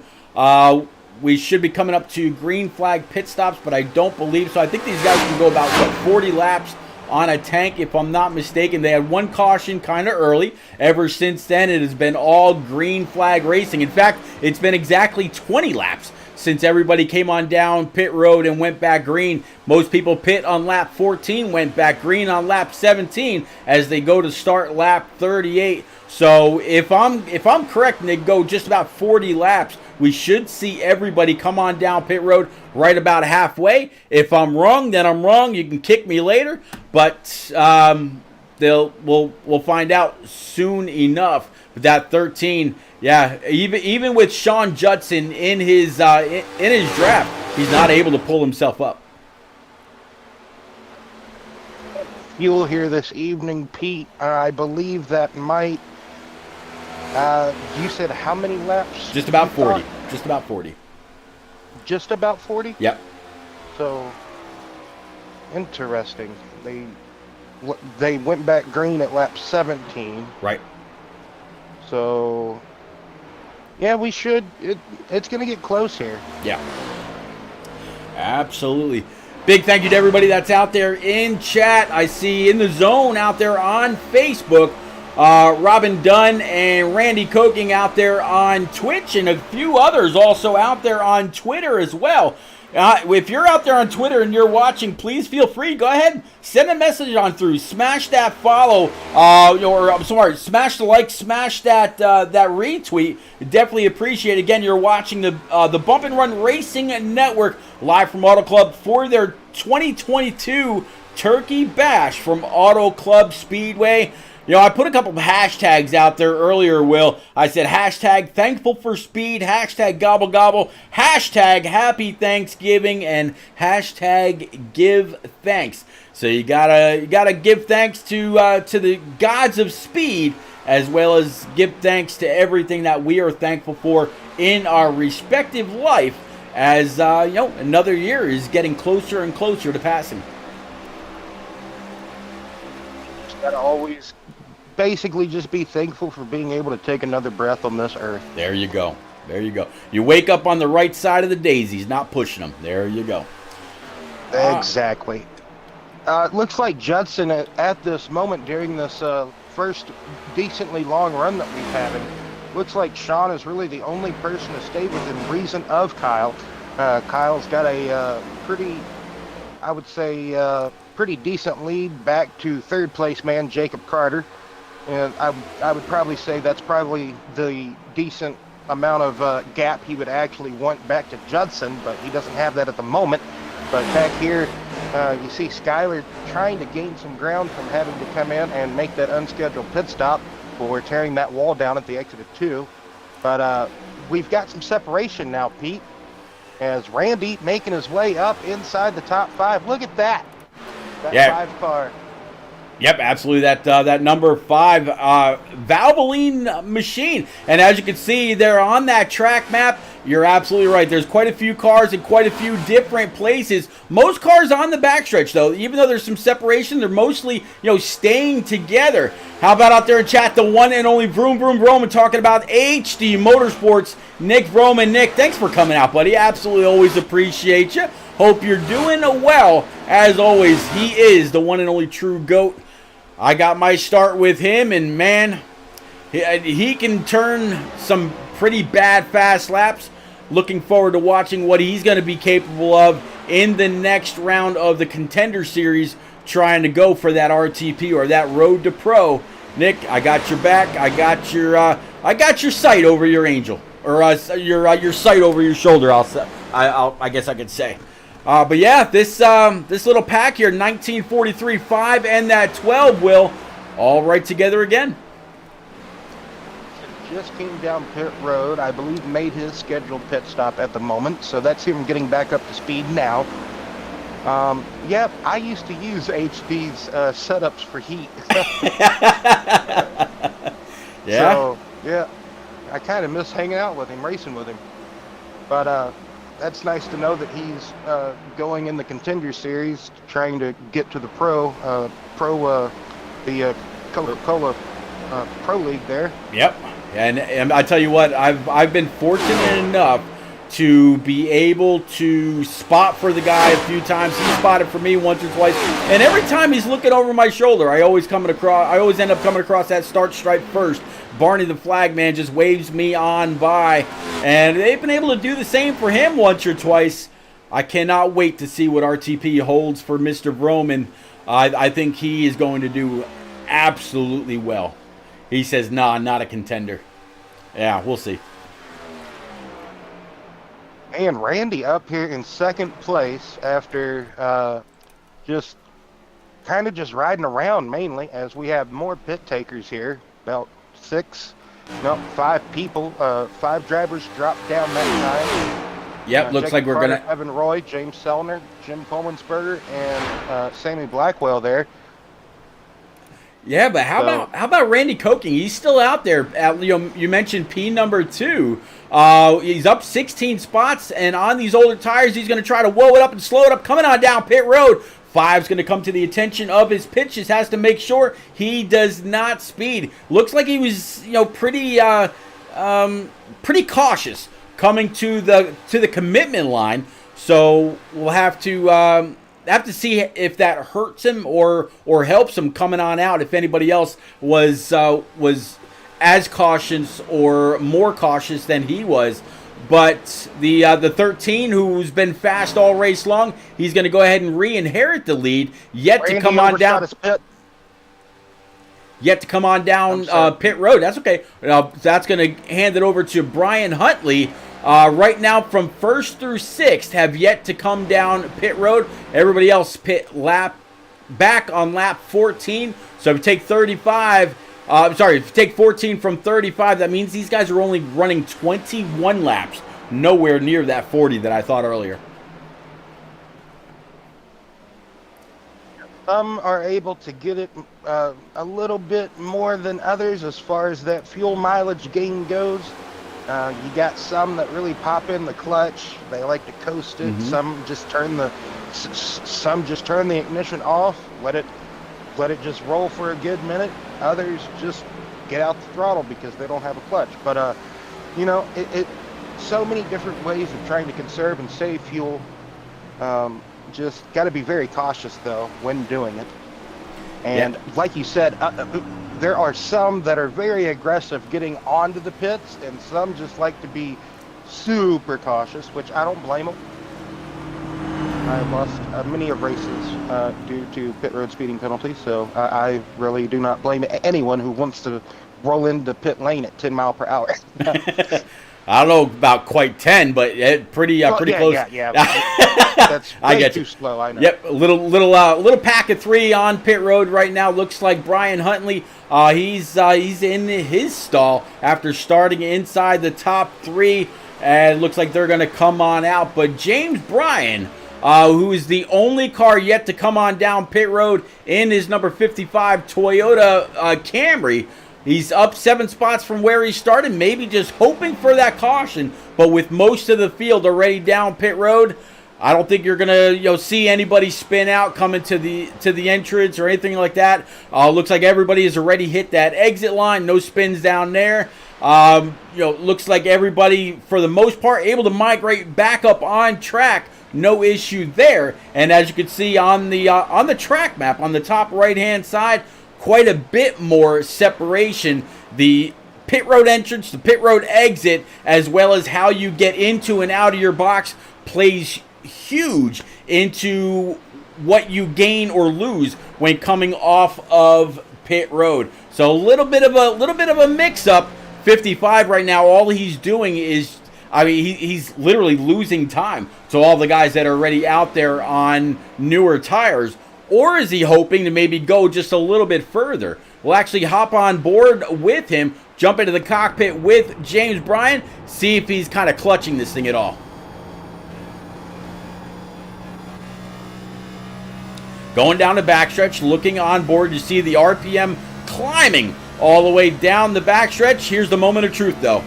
we should be coming up to green flag pit stops, but I don't believe so. I think these guys can go about, 40 laps on a tank, if I'm not mistaken. They had one caution kind of early. Ever since then, it has been all green flag racing. In fact, it's been exactly 20 laps since everybody came on down pit road and went back green. Most people pit on lap 14, went back green on lap 17 as they go to start lap 38. So if I'm correct and they go just about 40 laps, we should see everybody come on down pit road right about halfway. If I'm wrong, then I'm wrong. You can kick me later, but we'll find out soon enough. But that 13, yeah, even with Sean Judson in his draft, he's not able to pull himself up. Fuel here this evening, Pete. I believe that might. You said how many laps? Just about 40. Just about 40. Just about 40? Yep. So, interesting. They went back green at lap 17. Right. So, yeah, we should. It's going to get close here. Yeah. Absolutely. Big thank you to everybody that's out there in chat. I see In the Zone out there on Facebook. Robin Dunn and Randy Coking out there on Twitch, and a few others also out there on Twitter as well. If you're out there on Twitter and you're watching, please feel free. Go ahead, send a message on through. Smash that follow, smash the like, smash that retweet. Definitely appreciate it. Again, you're watching the Bump and Run Racing Network live from Auto Club for their 2022 Turkey Bash from Auto Club Speedway. You know, I put a couple of hashtags out there earlier, Will. I said hashtag thankful for speed, hashtag gobble gobble, hashtag happy Thanksgiving, and hashtag give thanks. So you gotta give thanks to the gods of speed, as well as give thanks to everything that we are thankful for in our respective life, as another year is getting closer and closer to passing. Just gotta always basically just be thankful for being able to take another breath on this earth. There you go. There you go. You wake up on the right side of the daisies, not pushing them. There you go. Exactly. It looks like Judson at this moment during this first decently long run that we've had, looks like Sean is really the only person to stay within reason of Kyle. Kyle's got a pretty decent lead back to third place man Jacob Carter. And I would probably say that's probably the decent amount of gap he would actually want back to Judson, but he doesn't have that at the moment. But back here, you see Skyler trying to gain some ground from having to come in and make that unscheduled pit stop for tearing that wall down at the exit of 2. But we've got some separation now, Pete, as Randy making his way up inside the top 5. Look at that. That 5 car. Yep, absolutely. That number 5 Valvoline machine, and as you can see, they're on that track map. You're absolutely right. There's quite a few cars in quite a few different places. Most cars on the backstretch, though, even though there's some separation, they're mostly staying together. How about out there in chat, the one and only Vroom Vroom Roman talking about HD Motorsports. Nick Roman, Nick, thanks for coming out, buddy. Absolutely, always appreciate you. Hope you're doing well. As always, he is the one and only true GOAT. I got my start with him, and man, he can turn some pretty bad fast laps. Looking forward to watching what he's going to be capable of in the next round of the Contender Series, trying to go for that RTP or that Road to Pro. Nick, I got your back. I got your sight over your angel, or your sight over your shoulder. I guess I could say. But yeah, this little pack here, 1943 5 and that 12 will all right together again. Just came down pit road, I believe made his scheduled pit stop at the moment, so that's him getting back up to speed now. Yep, I used to use HD's setups for heat. Yeah? So, yeah, I kind of miss hanging out with him, racing with him. But that's nice to know that he's going in the Contender Series, trying to get to the the Coca-Cola Pro League there. Yep. And I tell you what, I've been fortunate enough to be able to spot for the guy a few times. He spotted for me once or twice, and every time he's looking over my shoulder, I always end up coming across that start stripe first. Barney the flag man just waves me on by, and they've been able to do the same for him once or twice. I cannot wait to see what RTP holds for Mr. Vroman. I think he is going to do absolutely well. He says, nah, not a contender. Yeah, we'll see. And Randy up here in second place after just riding around mainly, as we have more pit takers here. About 5 people, 5 drivers dropped down that time. Yep, looks like we're going to... Evan Roy, James Sellner, Jim Coleman'sberger, and Sammy Blackwell there. Yeah, but how about Randy Koking? He's still out there. You mentioned P number 2. He's up 16 spots, and on these older tires, he's going to try to whoa it up and slow it up. Coming on down pit road. 5's going to come to the attention of his pitches. Has to make sure he does not speed. Looks like he was, pretty cautious coming to the commitment line. So we'll have to see if that hurts him or helps him coming on out. If anybody else was as cautious or more cautious than he was. But the 13, who's been fast all race long, he's going to go ahead and re-inherit the lead. Yet to come on down pit road. That's okay. That's going to hand it over to Brian Huntley. Right now, from 1st through 6th, have yet to come down pit road. Everybody else back on lap 14. So if you take 35... if you take 14 from 35, that means these guys are only running 21 laps. Nowhere near that 40 that I thought earlier. Some are able to get it a little bit more than others as far as that fuel mileage gain goes. You got some that really pop in the clutch. They like to coast it. Mm-hmm. Some just turn the ignition off. Let it just roll for a good minute. Others just get out the throttle because they don't have a clutch. But it so many different ways of trying to conserve and save fuel. Just got to be very cautious though when doing it. And like you said, there are some that are very aggressive getting onto the pits, and some just like to be super cautious, which I don't blame them. I've lost many of races due to pit road speeding penalties, so I really do not blame anyone who wants to roll into pit lane at 10 miles per hour. I don't know about quite 10, but pretty close. Yeah. That's way too slow, I know. Yep, a little pack of 3 on pit road right now. Looks like Brian Huntley, he's in his stall after starting inside the top 3, and looks like they're going to come on out. But James Bryan who is the only car yet to come on down pit road in his number 55 Toyota Camry. He's up 7 spots from where he started, maybe just hoping for that caution. But with most of the field already down pit road, I don't think you're gonna see anybody spin out coming to the entrance or anything like that. Looks like everybody has already hit that exit line. No spins down there. Looks like everybody, for the most part, able to migrate back up on track. No issue there. And as you can see on the track map on the top right hand side, quite a bit more separation. The pit road entrance, the pit road exit, as well as how you get into and out of your box plays huge into what you gain or lose when coming off of pit road. So a little bit of a mix up. 55 right now, all he's doing is, he's literally losing time to all the guys that are already out there on newer tires. Or is he hoping to maybe go just a little bit further? We'll actually hop on board with him, jump into the cockpit with James Bryan, see if he's kind of clutching this thing at all. Going down the backstretch, looking on board, you see the RPM climbing all the way down the backstretch. Here's the moment of truth, though.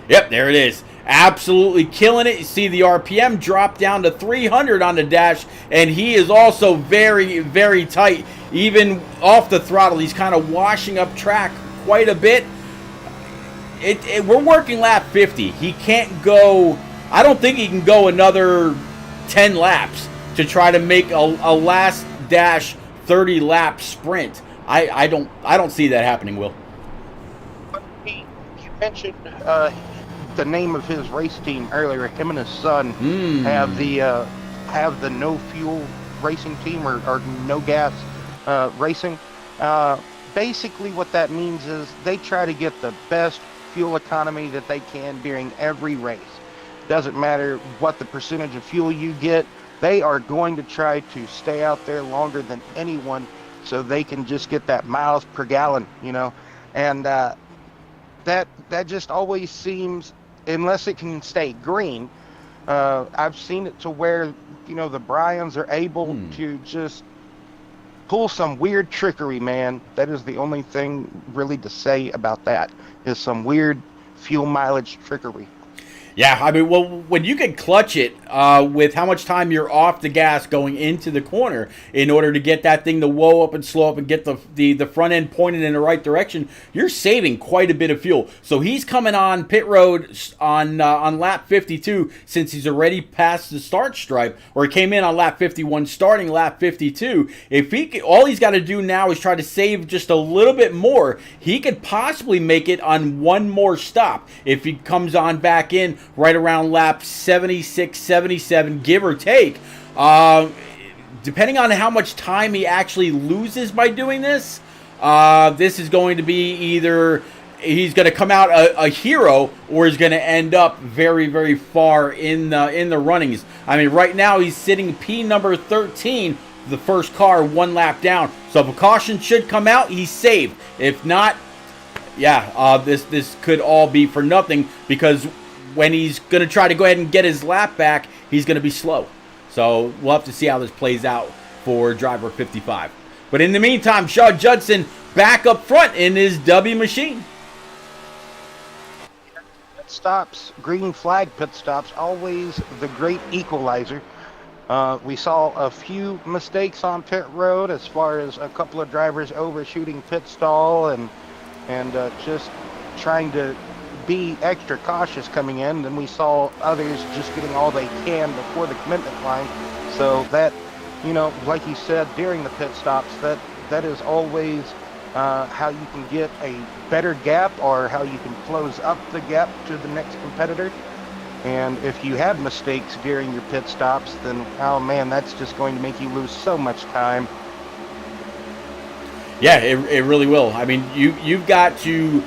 Yep, there it is. Absolutely killing it. You see the RPM drop down to 300 on the dash, and he is also very, very tight. Even off the throttle, he's kind of washing up track quite a bit. We're working lap 50. He can't go, I don't think he can go another 10 laps to try to make a last dash 30 lap sprint. I don't see that happening, Will. You mentioned the name of his race team earlier. Him and his son have the no fuel racing team or no gas racing. Basically what that means is they try to get the best fuel economy that they can during every race. Doesn't matter what the percentage of fuel you get, they are going to try to stay out there longer than anyone so they can just get that miles per gallon, and that just always seems, unless it can stay green, I've seen it to where the Bryans are able to just pull some weird trickery, man. That is the only thing really to say about that, is some weird fuel mileage trickery. Yeah, when you can clutch it with how much time you're off the gas going into the corner in order to get that thing to whoa up and slow up and get the front end pointed in the right direction, you're saving quite a bit of fuel. So he's coming on pit road on lap 52 since he's already past the start stripe, or he came in on lap 51 starting lap 52. All he's got to do now is try to save just a little bit more. He could possibly make it on one more stop if he comes on back in right around lap 76, 77, give or take. Depending on how much time he actually loses by doing this, this is going to be either he's going to come out a hero or he's going to end up very, very far in the runnings. Right now he's sitting P number 13, the first car, one lap down. So if a caution should come out, he's saved. If not, this could all be for nothing, because when he's going to try to go ahead and get his lap back, he's going to be slow. So we'll have to see how this plays out for driver 55. But in the meantime, Shawn Judson back up front in his W machine. Pit stops, green flag pit stops, always the great equalizer. We saw a few mistakes on pit road as far as a couple of drivers overshooting pit stall and just trying to be extra cautious coming in. Then we saw others just getting all they can before the commitment line. So that, like you said, during the pit stops, that is always how you can get a better gap, or how you can close up the gap to the next competitor. And if you have mistakes during your pit stops, then, oh man, that's just going to make you lose so much time. Yeah, it really will. You've got to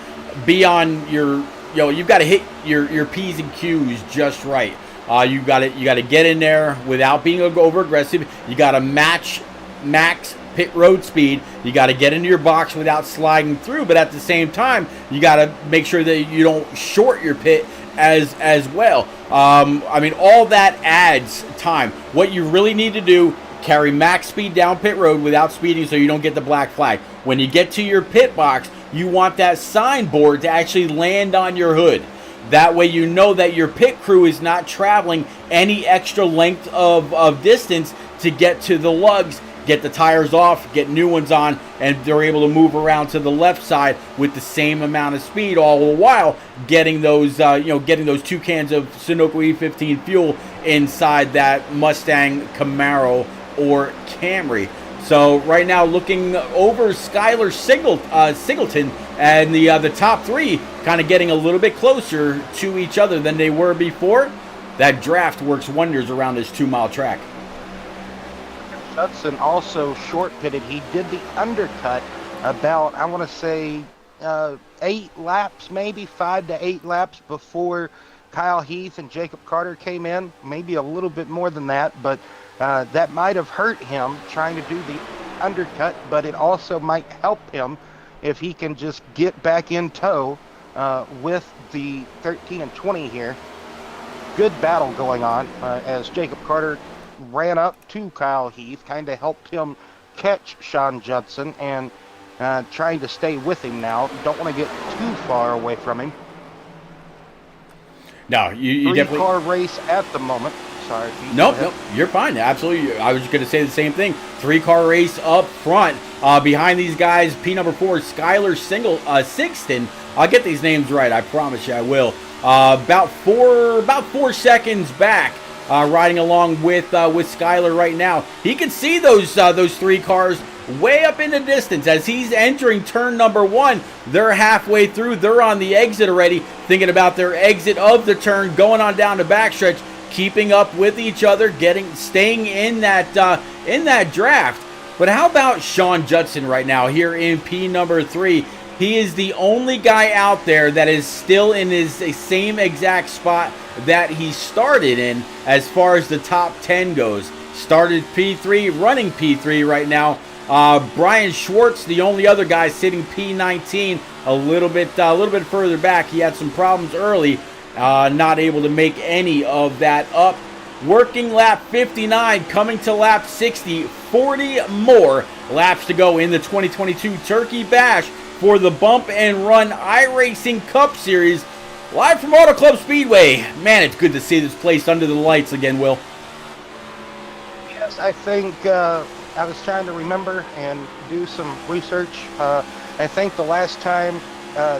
be on your, you've got to hit your P's and Q's just right. You got to get in there without being over aggressive. You got to match max pit road speed. You got to get into your box without sliding through, but at the same time, you got to make sure that you don't short your pit as well. I mean, all that adds time. What you really need to do, carry max speed down pit road without speeding so you don't get the black flag. When you get to your pit box, you want that signboard to actually land on your hood. That way you know that your pit crew is not traveling any extra length of distance to get to the lugs, get the tires off, get new ones on, and they're able to move around to the left side with the same amount of speed, all the while getting those getting those 2 cans of Sunoco E15 fuel inside that Mustang, Camaro, or Camry. So right now, looking over Skylar Singleton and the top 3 kind of getting a little bit closer to each other than they were before. That draft works wonders around this 2-mile track. Judson also short pitted. He did the undercut about, I want to say, 8 laps, maybe 5 to 8 laps before Kyle Heath and Jacob Carter came in. Maybe a little bit more than that, but that might have hurt him trying to do the undercut, but it also might help him if he can just get back in tow with the 13 and 20 here. Good battle going on as Jacob Carter ran up to Kyle Heath, kind of helped him catch Sean Judson and trying to stay with him now. Don't want to get too far away from him. No, you definitely... 3-car race at the moment. Sorry, Pete. Nope, you're fine. Absolutely. I was going to say the same thing. 3-car race up front. Behind these guys, P number 4, Skylar Singleton. I'll get these names right. I promise you I will. About 4 seconds back, riding along with Skylar right now. He can see those 3 cars way up in the distance as he's entering turn number 1. They're halfway through. They're on the exit already, thinking about their exit of the turn, going on down the backstretch, keeping up with each other, staying in that draft. But how about Sean Judson right now here in P number 3? He is the only guy out there that is still in his same exact spot that he started in as far as the top 10 goes. Started P3, running P3 right now. Brian Schwartz, the only other guy sitting P19, a little bit further back. He had some problems early, not able to make any of that up. Working lap 59, coming to lap 60, 40 more laps to go in the 2022 Turkey Bash for the Bump and Run iRacing Cup Series, live from Auto Club Speedway. Man, it's good to see this place under the lights again, Will. Yes, I think I was trying to remember and do some research. I think the last time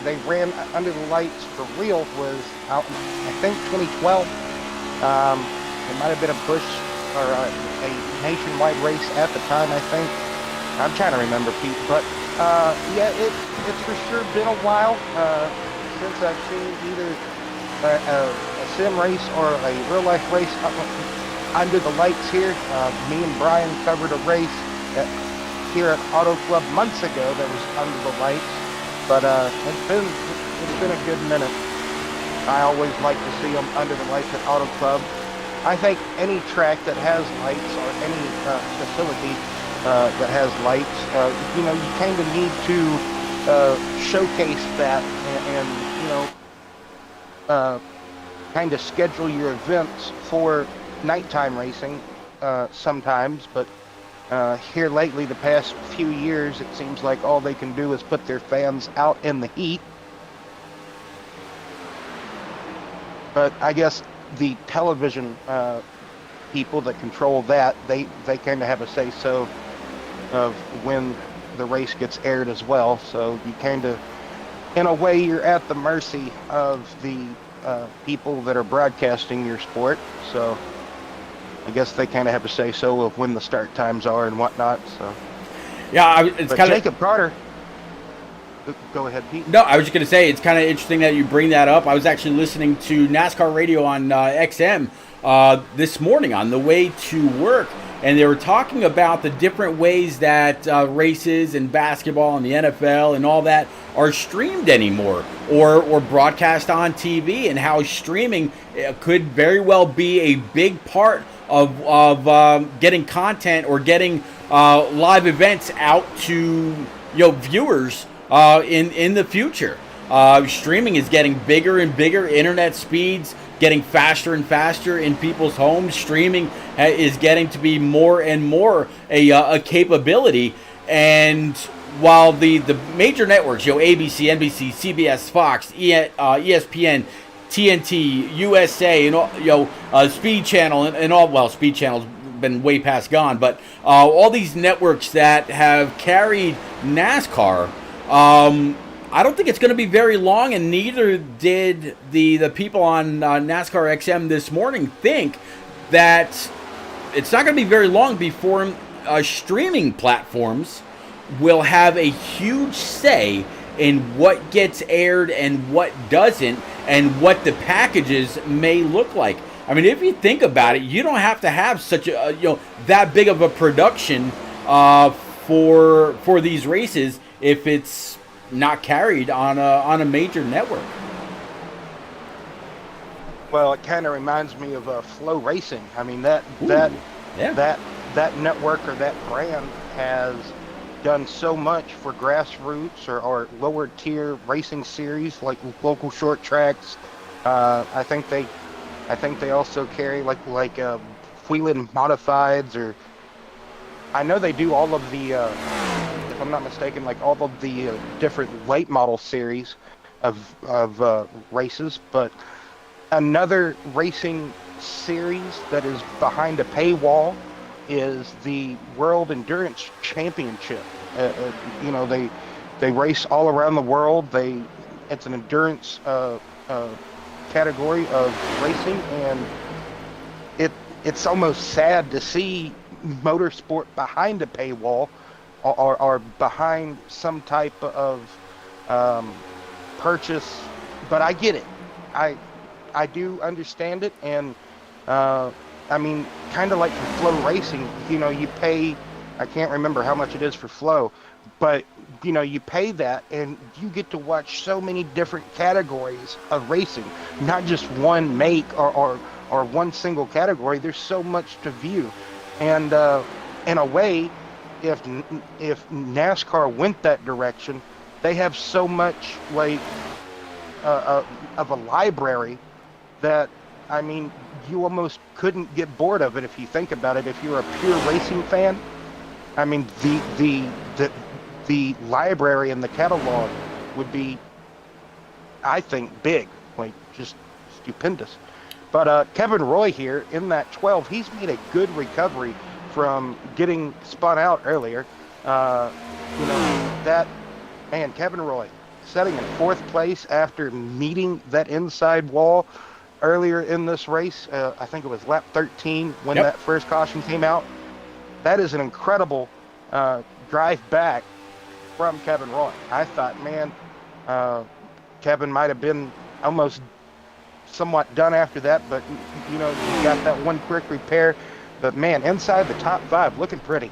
they ran under the lights for real was out in, I think, 2012. It might have been a Busch or a nationwide race at the time, I think. I'm trying to remember, Pete, but yeah, it's for sure been a while since I've seen either a sim race or a real life race under the lights here. Me and Brian covered a race here at Auto Club months ago that was under the lights, but it's been a good minute. I always like to see them under the lights at Auto Club. I think any track that has lights or any facility that has lights, you kind of need to showcase that and kind of schedule your events for nighttime racing sometimes. But here lately, the past few years, it seems like all they can do is put their fans out in the heat. But I guess the television people that control that, they kind of have a say-so of when the race gets aired as well. So you kind of, in a way, you're at the mercy of the people that are broadcasting your sport. So I guess they kind of have a say-so of when the start times are and whatnot. So yeah, it's kind of Jacob Carter. Go ahead, Pete. No, I was just going to say, it's kind of interesting that you bring that up. I was actually listening to NASCAR radio on XM this morning on the way to work, and they were talking about the different ways that races and basketball and the NFL and all that are streamed anymore or broadcast on TV, and how streaming could very well be a big part of getting content or getting live events out to viewers in the future. Streaming is getting bigger and bigger. Internet speeds getting faster and faster in people's homes. Streaming is getting to be more and more a capability. And while the major networks, ABC, NBC, CBS, Fox, ESPN, TNT, USA, and all, Speed Channel, and all, well, Speed Channel's been way past gone, but all these networks that have carried NASCAR, I don't think it's going to be very long, and neither did the people on NASCAR XM this morning think that it's not going to be very long before streaming platforms will have a huge say in what gets aired and what doesn't, and what the packages may look like. I mean, if you think about it, you don't have to have such a that big of a production for these races if it's not carried on a major network. Well, it kind of reminds me of Flow Racing. I mean, that network or that brand has done so much for grassroots or lower tier racing series like local short tracks. I think they also carry like Whelen Modifieds, or I know they do all of the if I'm not mistaken, like all of the different late model series of races. But another racing series that is behind a paywall is the World Endurance Championship. They race all around the world. It's an endurance category of racing, and it's almost sad to see motorsport behind a paywall or behind some type of purchase. But I get it. I do understand it, and I mean, kind of like for Flow Racing, you pay, I can't remember how much it is for Flow, but you pay that and you get to watch so many different categories of racing, not just one make or one single category. There's so much to view. And in a way, if NASCAR went that direction, they have so much of a library that, I mean, you almost couldn't get bored of it if you think about it. If you're a pure racing fan, I mean, the library and the catalog would be, I think, big, like just stupendous. But Kevin Roy here in that 12, he's made a good recovery from getting spun out earlier. Kevin Roy setting in 4th place after meeting that inside wall earlier in this race. I think it was lap 13 when that first caution came out. That is an incredible drive back from Kevin Roy. I thought, man, Kevin might have been almost somewhat done after that, but you got that one quick repair. But man, inside the top 5, looking pretty.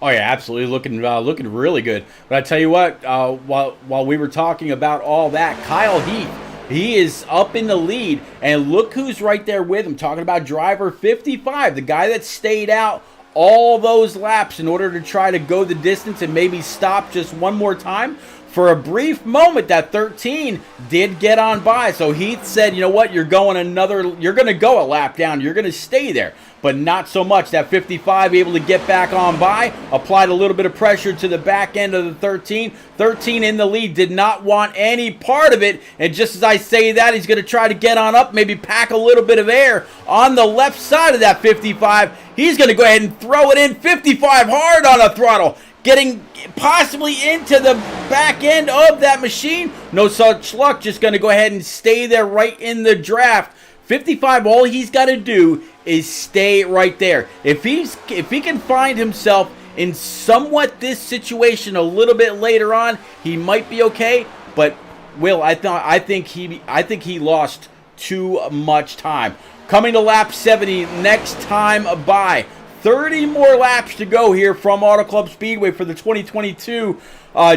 Oh yeah, absolutely, looking really good. But I tell you what, while we were talking about all that, Kyle Heath, he is up in the lead, and look who's right there with him. Talking about driver 55, the guy that stayed out all those laps in order to try to go the distance and maybe stop just one more time. For a brief moment, that 13 did get on by. So Heath said, you know what, you're going to go a lap down. You're going to stay there. But not so much. That 55 able to get back on by, applied a little bit of pressure to the back end of the 13. 13 in the lead, did not want any part of it. And just as I say that, he's going to try to get on up, maybe pack a little bit of air on the left side of that 55. He's going to go ahead and throw it in 55 hard on a throttle, getting possibly into the back end of that machine. No such luck, just going to go ahead and stay there right in the draft. 55, all he's got to do is stay right there. If he can find himself in somewhat this situation a little bit later on, he might be okay. But Will, I think he lost too much time. Coming to lap 70, next time by. 30 more laps to go here from Auto Club Speedway for the 2022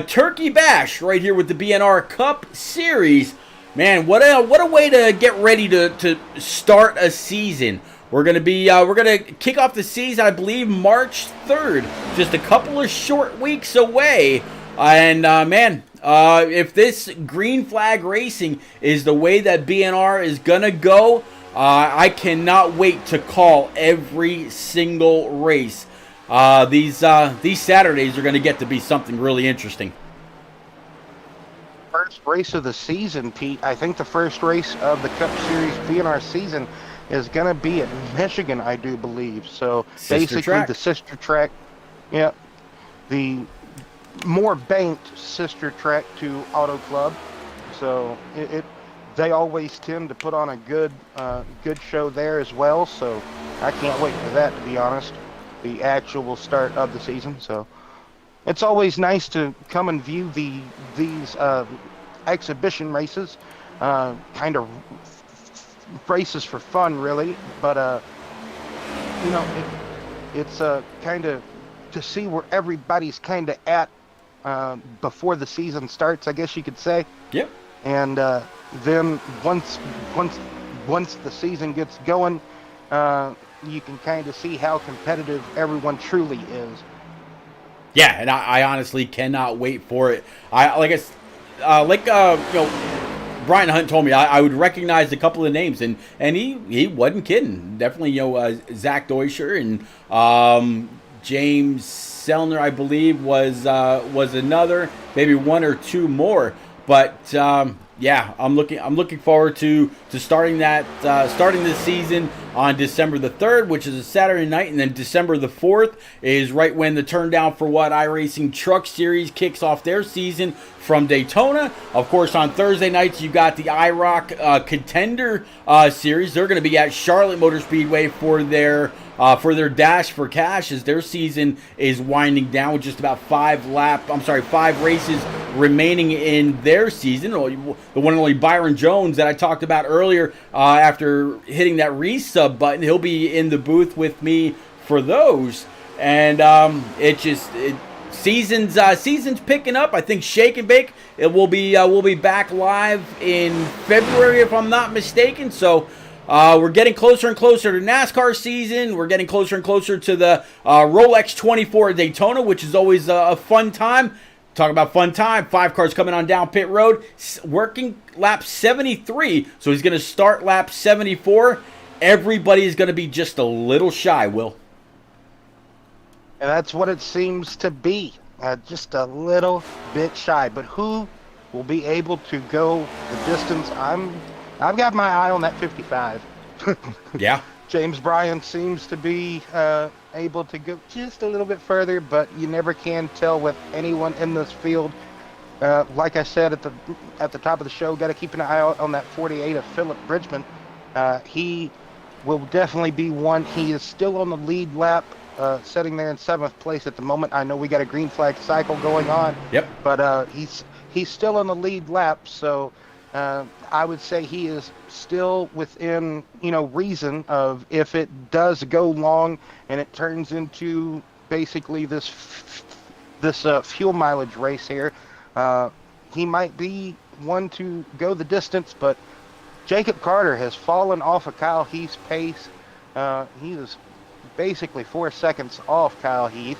Turkey Bash right here with the B&R Cup Series. Man, what a way to get ready to start a season. We're gonna kick off the season, I believe, March 3rd, just a couple of short weeks away Man, if this green flag racing is the way that BNR is gonna go, I cannot wait to call every single race. These Saturdays are gonna get to be something really interesting. First race of the season, Pete. I think the first race of the Cup Series BNR season is going to be at Michigan, I do believe. So Sister basically track. the sister track, yeah, the more banked sister track to Auto Club. So they always tend to put on a good show there as well. So I can't wait for that, to be honest. The actual start of the season. So it's always nice to come and view these exhibition races, kind of races for fun, really. But it's kind of to see where everybody's kind of at before the season starts, I guess you could say. Yep. And then once the season gets going, you can kind of see how competitive everyone truly is. Yeah, and I honestly cannot wait for it. Brian Hunt told me I would recognize a couple of names, and he wasn't kidding. Definitely, Zach Deuscher and James Selner, I believe, was another, maybe one or two more. But yeah, I'm looking forward to starting this season on December the 3rd, which is a Saturday night, and then December the 4th is right when the Turn Down for What iRacing Truck Series kicks off their season from Daytona. Of course, on Thursday nights you got the IROC Contender Series. They're going to be at Charlotte Motor Speedway for their Dash for Cash, as their season is winding down with just about 5 races remaining in their season. The one and only Byron Jones that I talked about earlier, after hitting that resub button, he'll be in the booth with me for those. And season's picking up. I think Shake and Bake, we'll be back live in February, if I'm not mistaken. So we're getting closer and closer to NASCAR season. We're getting closer and closer to the Rolex 24 at Daytona, which is always a fun time. Talk about fun time. 5 cars coming on down pit road, working lap 73. So he's going to start lap 74. Everybody is going to be just a little shy, Will. And that's what it seems to be. Just a little bit shy. But who will be able to go the distance? I've got my eye on that 55. Yeah. James Bryan seems to be able to go just a little bit further, but you never can tell with anyone in this field. Like I said at the top of the show, got to keep an eye out on that 48 of Philip Bridgman. He will definitely be one. He is still on the lead lap, sitting there in 7th place at the moment. I know we got a green flag cycle going on. Yep. But he's still on the lead lap, so I would say he is still within, reason of, if it does go long and it turns into basically this fuel mileage race here, he might be one to go the distance. But Jacob Carter has fallen off of Kyle Heath's pace. He is basically 4 seconds off Kyle Heath.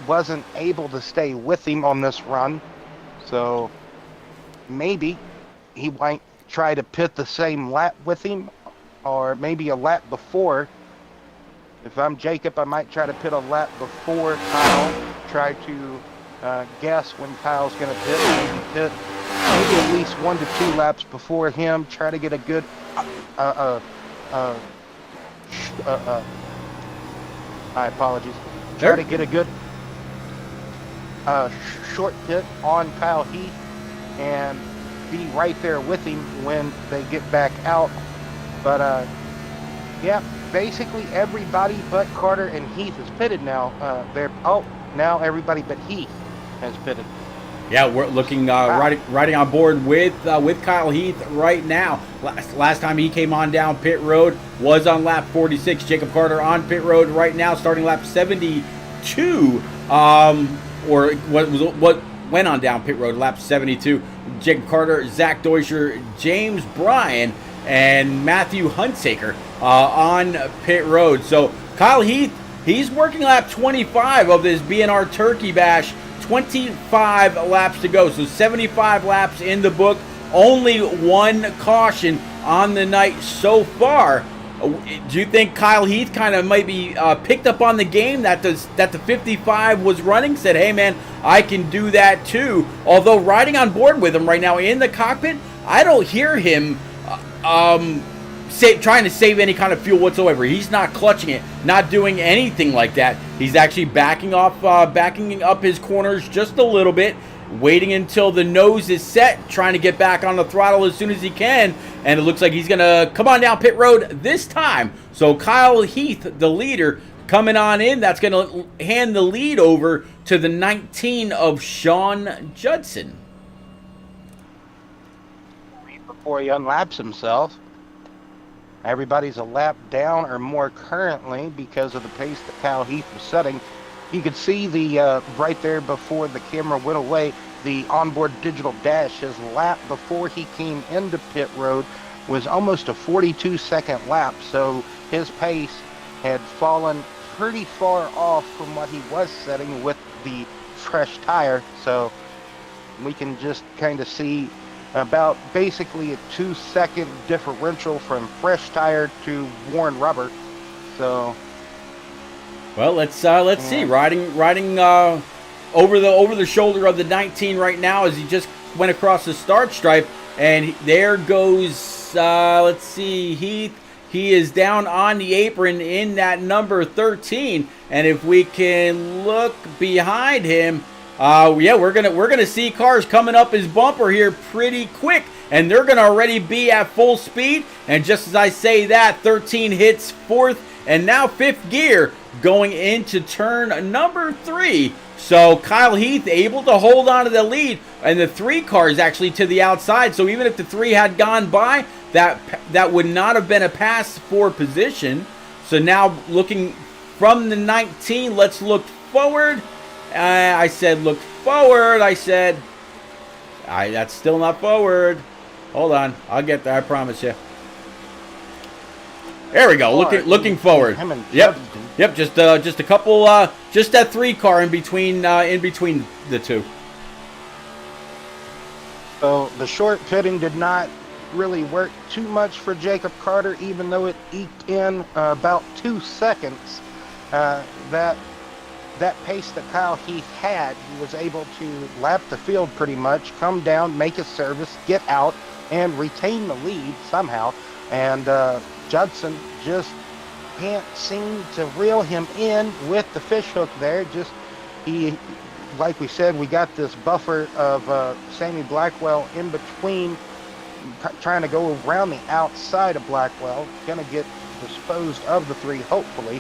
Wasn't able to stay with him on this run, so maybe he might try to pit the same lap with him, or maybe a lap before. If I'm Jacob, I might try to pit a lap before Kyle, try to guess when Kyle's going to pit, maybe at least 1 to 2 laps before him, try to get a good my apologies. Try to get a good short pit on Kyle Heath and be right there with him when they get back out. But yeah, basically everybody but Carter and Heath is pitted now. Now everybody but Heath has pitted. Yeah, we're looking riding on board with Kyle Heath right now. Last time he came on down pit road was on lap 46. Jacob Carter on pit road right now, starting lap 72. Or what went on down pit road, lap 72. Jacob Carter, Zach Deuscher, James Bryan, and Matthew Hunsaker on pit road. So Kyle Heath, he's working lap 25 of this BNR Turkey Bash 25 laps to go. So 75 laps in the book. Only one caution on the night so far. Do you think Kyle Heath kind of might be picked up on the game that the 55 was running? Said, hey man, I can do that too. Although riding on board with him right now in the cockpit, I don't hear him trying to save any kind of fuel whatsoever. He's not clutching it, not doing anything like that. He's actually backing up his corners just a little bit, waiting until the nose is set, trying to get back on the throttle as soon as he can, and it looks like he's going to come on down pit road this time. So Kyle Heath, the leader, coming on in. That's going to hand the lead over to the 19 of Sean Judson. Before he unlaps himself, everybody's a lap down or more currently because of the pace that Kyle Heath was setting. You could see the right there before the camera went away, the onboard digital dash, his lap before he came into pit road was almost a 42-second lap. So his pace had fallen pretty far off from what he was setting with the fresh tire. So we can just kind of see about basically a 2-second differential from fresh tire to worn rubber. So, well, let's see. Riding over the shoulder of the 19 right now as he just went across the start stripe, and there goes let's see, Heath. He is down on the apron in that number 13, and if we can look behind him, yeah, we're gonna see cars coming up his bumper here pretty quick, and they're gonna already be at full speed. And just as I say that, 13 hits fourth and now fifth gear going into turn number 3. So Kyle Heath able to hold on to the lead, and the 3 cars actually to the outside. So even if the 3 had gone by, that would not have been a pass for position. So now looking from the 19, let's look forward. I said look forward. That's still not forward. Hold on, I'll get there. I promise you. There we go. Looking forward. Yep. Just a couple. Just that 3 car in between the 2. So the short pitting did not really work too much for Jacob Carter, even though it eked in about 2 seconds. That pace that Kyle Heath had, he was able to lap the field pretty much, come down, make a service, get out, and retain the lead somehow. And Judson just can't seem to reel him in with the fish hook there. Just like we said, we got this buffer of Sammy Blackwell in between, trying to go around the outside of Blackwell, gonna get disposed of the 3 hopefully.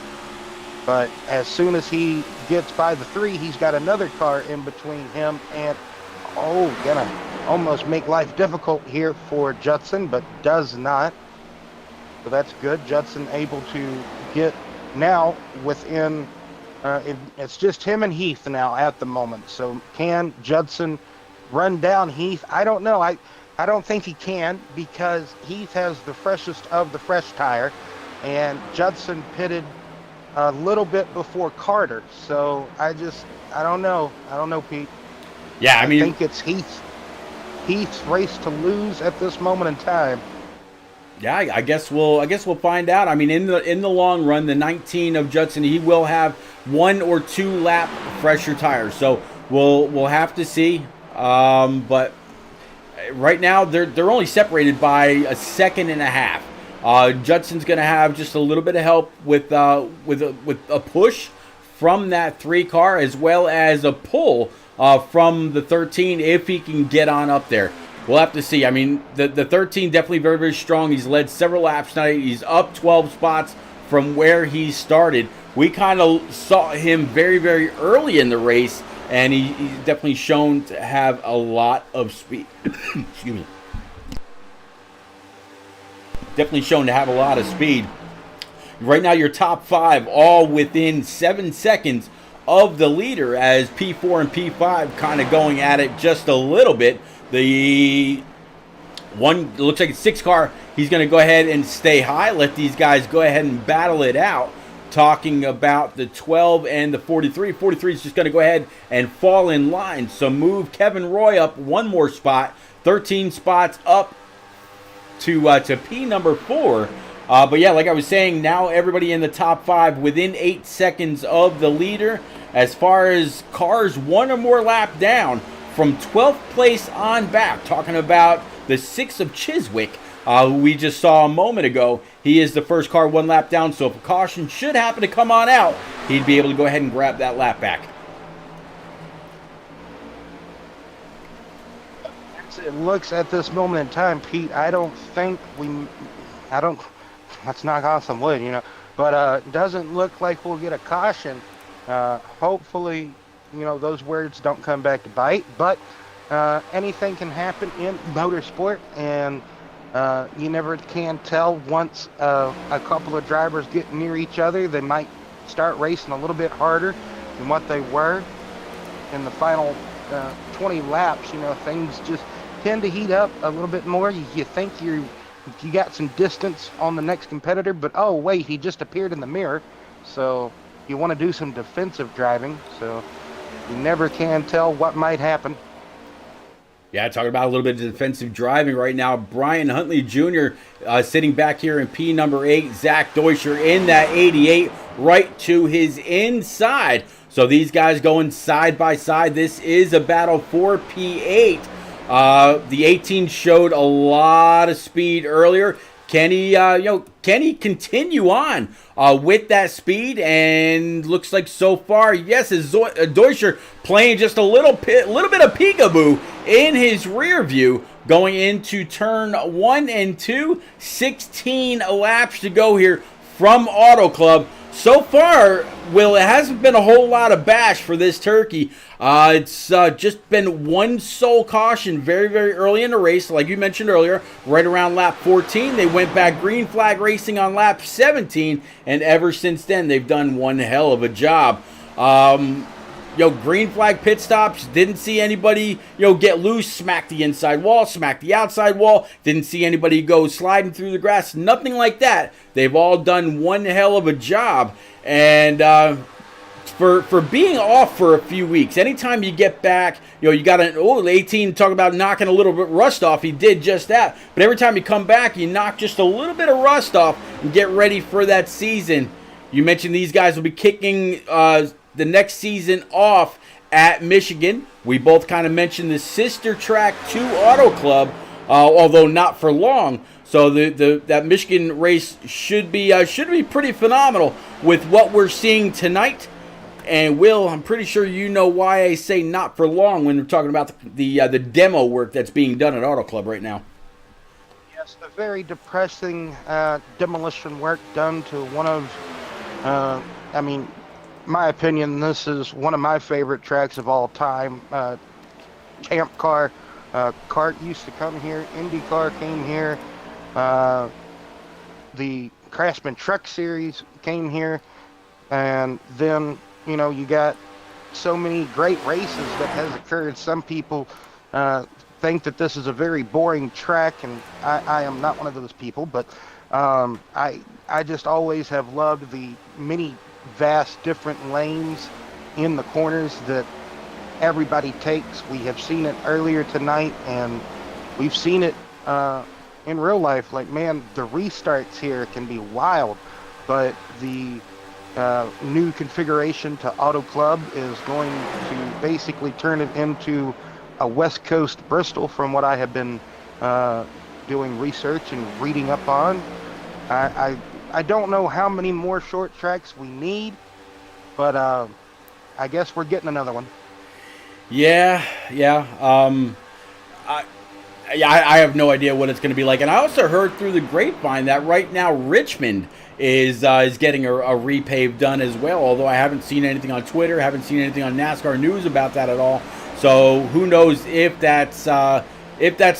But as soon as he gets by the 3, he's got another car in between him, and gonna almost make life difficult here for Judson, but does not. So that's good. Judson able to get now within, it's just him and Heath now at the moment. So can Judson run down Heath? I don't know. I don't think he can, because Heath has the freshest of the fresh tire, and Judson pitted a little bit before Carter. So I don't know. Pete. Yeah, I mean, think it's Heath's race to lose at this moment in time. Yeah, I guess we'll find out. I mean, in the long run, the 19 of Judson, he will have 1 or 2 lap fresher tires. So we'll have to see. But right now they're only separated by a second and a half. Judson's going to have just a little bit of help with a push from that 3 car, as well as a pull from the 13 if he can get on up there. We'll have to see. I mean, the 13 definitely very, very strong. He's led several laps tonight. He's up 12 spots from where he started. We kind of saw him very, very early in the race, and he's definitely shown to have a lot of speed. Excuse me. Definitely shown to have a lot of speed. Right now, your top 5 all within 7 seconds of the leader, as P4 and P5 kind of going at it just a little bit. The one looks like it's 6 car. He's going to go ahead and stay high. Let these guys go ahead and battle it out talking about the 12 and the 43. 43 is just going to go ahead and fall in line. So move Kevin Roy up one more spot, 13 spots up to P number 4. But yeah, like I was saying, now everybody in the top 5 within 8 seconds of the leader. As far as cars one or more lap down from 12th place on back, talking about the 6 of Chiswick, who we just saw a moment ago. He is the first car one lap down, so if a caution should happen to come on out, he'd be able to go ahead and grab that lap back. As it looks at this moment in time, Pete, let's knock on some wood, but it doesn't look like we'll get a caution. Hopefully, those words don't come back to bite, but anything can happen in motorsport, and you never can tell. Once a couple of drivers get near each other, they might start racing a little bit harder than what they were in the final 20 laps. Things just tend to heat up a little bit more. You think you got some distance on the next competitor, but oh wait, he just appeared in the mirror. So you want to do some defensive driving, so you never can tell what might happen. Yeah, talking about a little bit of defensive driving right now. Brian Huntley Jr. Sitting back here in P number 8. Zach Deutscher in that 88 right to his inside. So these guys going side by side. This is a battle for P8. The 18 showed a lot of speed earlier. Can he continue on with that speed? And looks like so far, yes, is Deutscher playing just a little bit of peekaboo in his rear view going into turn 1 and 2. 16 laps to go here from Auto Club. So far, Will, it hasn't been a whole lot of bash for this turkey. It's just been one sole caution very, very early in the race. Like you mentioned earlier, right around lap 14, they went back green flag racing on lap 17, and ever since then, they've done one hell of a job. Green flag pit stops, didn't see anybody, get loose, smack the inside wall, smack the outside wall, didn't see anybody go sliding through the grass, nothing like that. They've all done one hell of a job, and for being off for a few weeks, anytime you get back, you got an 18, talk about knocking a little bit rust off, he did just that, but every time you come back, you knock just a little bit of rust off and get ready for that season. You mentioned these guys will be kicking the next season off at Michigan. We both kind of mentioned the sister track to Auto Club, although not for long. So that Michigan race should be pretty phenomenal with what we're seeing tonight. And Will, I'm pretty sure you know why I say not for long when we're talking about the demo work that's being done at Auto Club right now. Yes, the very depressing demolition work done to one of, my opinion, this is one of my favorite tracks of all time. Champ Car, CART used to come here. IndyCar came here. The Craftsman Truck Series came here. And then, you got so many great races that has occurred. Some people think that this is a very boring track, and I am not one of those people. But I just always have loved the many vast different lanes in the corners that everybody takes. We have seen it earlier tonight, and we've seen it in real life. Like, man, the restarts here can be wild, but the new configuration to Auto Club is going to basically turn it into a West Coast Bristol, from what I have been doing research and reading up on. I don't know how many more short tracks we need, but I guess we're getting another one. Yeah. I have no idea what it's going to be like. And I also heard through the grapevine that right now Richmond is getting a repave done as well, although I haven't seen anything on Twitter, haven't seen anything on NASCAR News about that at all. So who knows if that's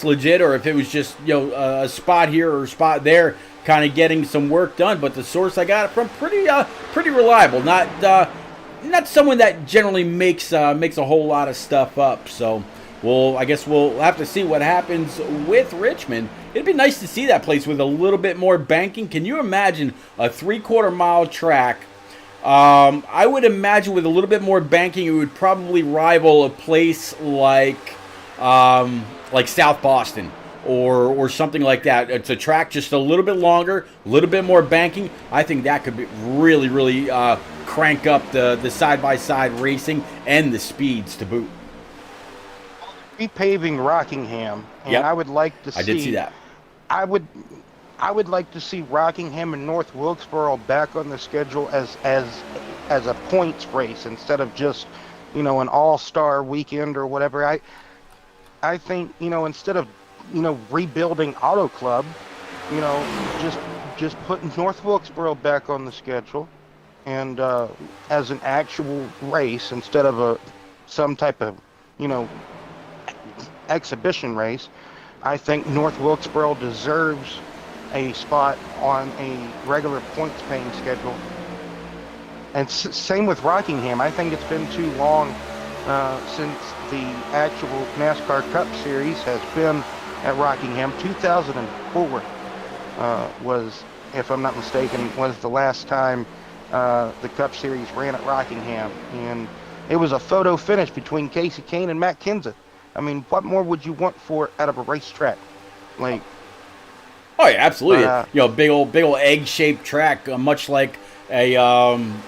legit, or if it was just a spot here or a spot there, kind of getting some work done. But the source I got it from pretty reliable. Not someone that generally makes a whole lot of stuff up. So I guess we'll have to see what happens with Richmond. It'd be nice to see that place with a little bit more banking. Can you imagine a 3/4 mile track I would imagine with a little bit more banking, it would probably rival a place like South Boston or something like that. It's a track just a little bit longer, a little bit more banking. I think that could be really crank up the side-by-side racing and the speeds to boot. Repaving Rockingham, and Yep. I would like to see. I did see that. I would like to see Rockingham and North Wilkesboro back on the schedule as a points race instead of just, an all-star weekend or whatever. I think, instead of, rebuilding Auto Club, just putting North Wilkesboro back on the schedule and as an actual race instead of some type of, exhibition race. I think North Wilkesboro deserves a spot on a regular points paying schedule. And same with Rockingham. I think it's been too long since the actual NASCAR Cup Series has been at Rockingham. 2004 was, if I'm not mistaken, was the last time the Cup Series ran at Rockingham. And it was a photo finish between Casey Kane and Matt Kenseth. I mean, what more would you want out of a racetrack? Like, oh yeah, absolutely. Big old egg-shaped track, much like a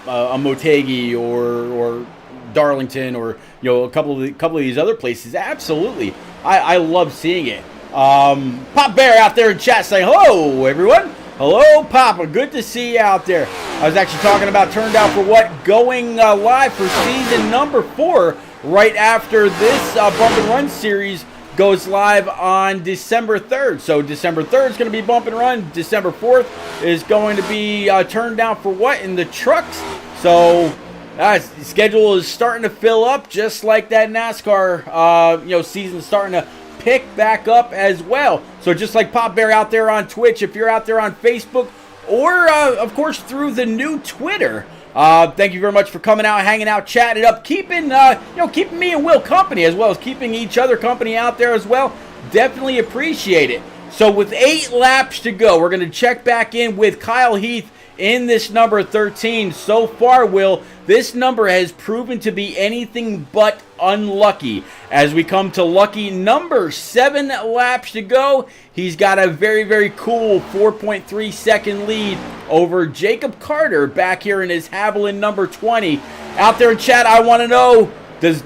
Motegi or Darlington or a couple of these other places. Absolutely, I love seeing it. Pop Bear out there in chat saying hello, everyone. Hello, Papa. Good to see you out there. I was actually talking about Turned Out for What going live for season number 4 right after this Bump and Run series goes live on December 3rd. So December 3rd is going to be Bump and Run. December 4th is going to be Turned Down for What in the trucks. So the schedule is starting to fill up just like that NASCAR season starting to pick back up as well. So just like Pop Bear out there on Twitch, if you're out there on Facebook or of course through the new Twitter, thank you very much for coming out, hanging out, chatting it up, keeping me and Will company as well as keeping each other company out there as well. Definitely appreciate it. So with 8 laps to go, we're going to check back in with Kyle Heath in this number 13. So far, Will, this number has proven to be anything but unlucky. As we come to lucky number 7 laps to go, he's got a very cool 4.3 second lead over Jacob Carter back here in his Haviland number 20. Out there in chat, I want to know,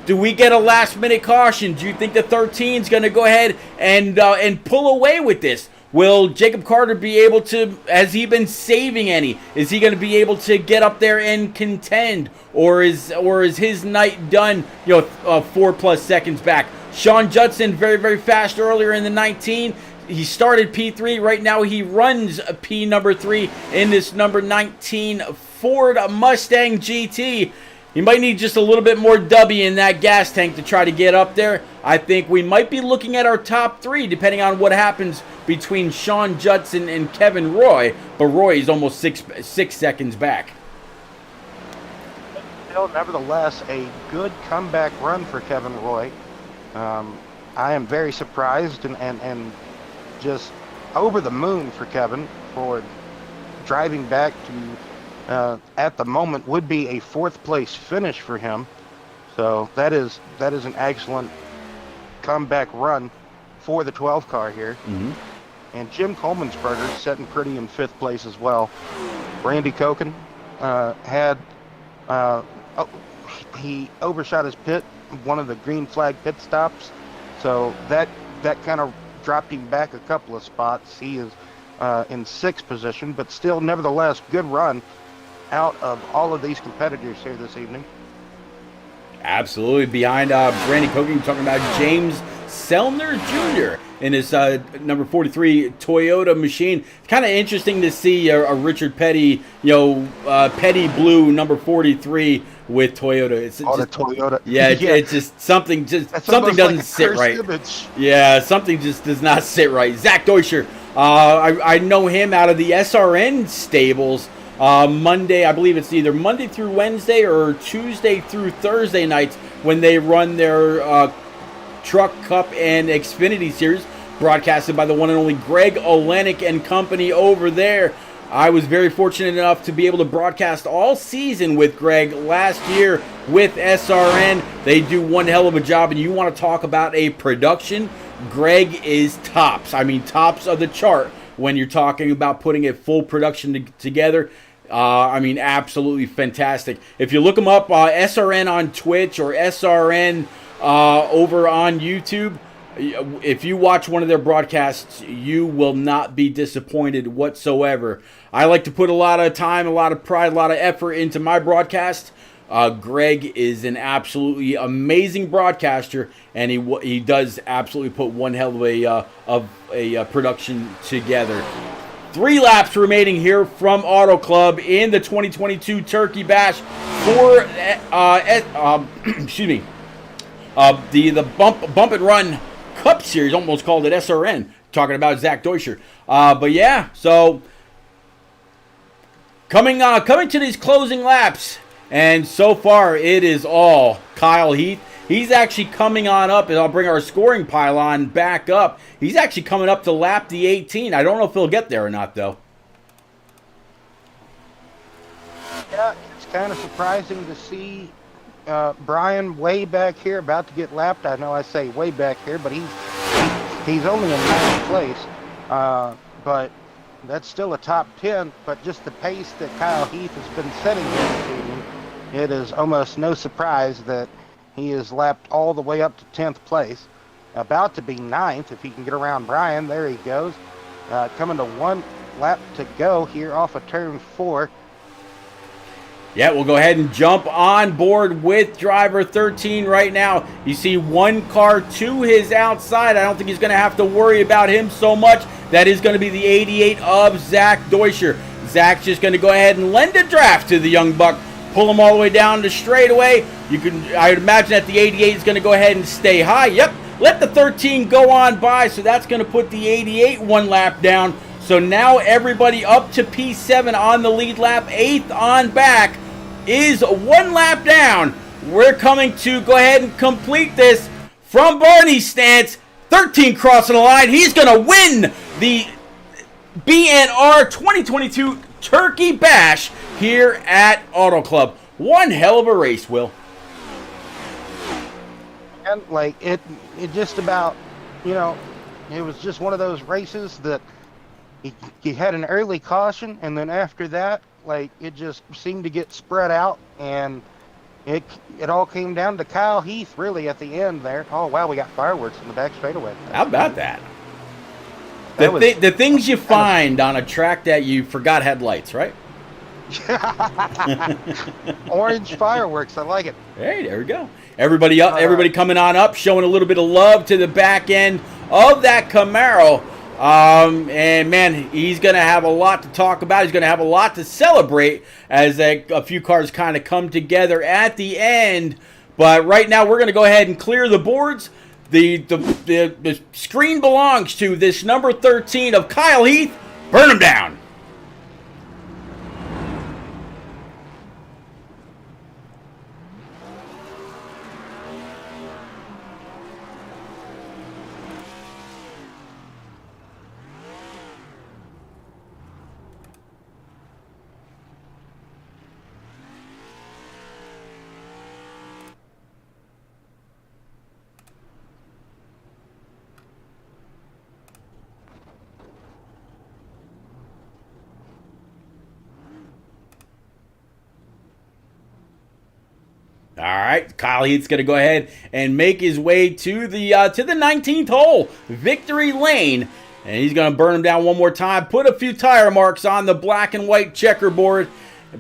do we get a last minute caution? Do you think the 13 is going to go ahead and pull away with this? Will Jacob Carter be able to, has he been saving any? Is he going to be able to get up there and contend? Or is his night done, 4+ seconds back? Sean Judson, very fast earlier in the 19. He started P3. Right now he runs P number 3 in this number 19 Ford Mustang GT. You might need just a little bit more W in that gas tank to try to get up there. I think we might be looking at our top 3 depending on what happens between Sean Judson and Kevin Roy. But Roy is almost six seconds back. Still, nevertheless, a good comeback run for Kevin Roy. I am very surprised and just over the moon for Kevin for driving back to at the moment would be a 4th place finish for him. So that is an excellent comeback run for the 12 car here. Mm-hmm. And Jim Coleman'sberger sitting pretty in 5th place as well. Randy Koken he overshot his pit, one of the green flag pit stops. So that kind of dropped him back a couple of spots. He is in 6th position, but still, nevertheless, good run out of all of these competitors here this evening. Absolutely. Behind Randy Koken, talking about James Selner Jr. in his number 43 Toyota machine. It's kind of interesting to see a Richard Petty, Petty Blue number 43 with Toyota. It's the just, Toyota. Yeah, it's just something doesn't like sit right. Image. Yeah, something just does not sit right. Zach Deutscher, I know him out of the SRN stables. Monday, I believe it's either Monday through Wednesday or Tuesday through Thursday nights when they run their Truck Cup and Xfinity Series, broadcasted by the one and only Greg Olenek and company over there. I was very fortunate enough to be able to broadcast all season with Greg last year with SRN. They do one hell of a job, and you want to talk about a production, Greg is tops. I mean, tops of the chart when you're talking about putting a full production together. I mean, absolutely fantastic. If you look them up, SRN on Twitch or SRN over on YouTube, if you watch one of their broadcasts, you will not be disappointed whatsoever. I like to put a lot of time, a lot of pride, a lot of effort into my broadcast. Greg is an absolutely amazing broadcaster, and he does absolutely put one hell of a production together. 3 laps remaining here from Auto Club in the 2022 Turkey Bash for excuse me, the Bump and Run Cup Series. Almost called it SRN. Talking about Zach Deutscher. But yeah, so coming to these closing laps, and so far it is all Kyle Heath. He's actually coming on up, and I'll bring our scoring pylon back up. He's actually coming up to lap the 18. I don't know if he'll get there or not, though. Yeah, it's kind of surprising to see Brian way back here about to get lapped. I know I say way back here, but he's only in 9th place. But that's still a top 10. But just the pace that Kyle Heath has been setting this season, it is almost no surprise that he is lapped all the way up to 10th place. About to be 9th if he can get around Brian. There he goes. Coming to 1 lap to go here off of turn 4. Yeah, we'll go ahead and jump on board with driver 13 right now. You see one car to his outside. I don't think he's going to have to worry about him so much. That is going to be the 88 of Zach Deutscher. Zach's just going to go ahead and lend a draft to the young buck. Pull him all the way down to straightaway. I would imagine that the 88 is going to go ahead and stay high. Yep, let the 13 go on by. So that's going to put the 88 1 lap down. So now everybody up to P7 on the lead lap. 8th on back is 1 lap down. We're coming to go ahead and complete this from Barney's stance. 13 crossing the line. He's going to win the BNR 2022 Turkey Bash here at Auto Club. One hell of a race, Will. And like it just about, it was just one of those races that you had an early caution, and then after that, like it just seemed to get spread out, and it all came down to Kyle Heath really at the end there. Oh wow, we got fireworks in the back straightaway. How about that? The things you find on a track that you forgot had lights, right? Orange fireworks, I like it. Hey, there we go. Everybody up, everybody coming on up, showing a little bit of love to the back end of that Camaro. And man, he's going to have a lot to talk about. He's going to have a lot to celebrate as a few cars kind of come together at the end. But right now, we're going to go ahead and clear the boards. The screen belongs to this number 13 of Kyle Heath. Burn him down. All right, Kyle Heath's going to go ahead and make his way to the 19th hole, victory lane, and he's going to burn him down one more time. Put a few tire marks on the black and white checkerboard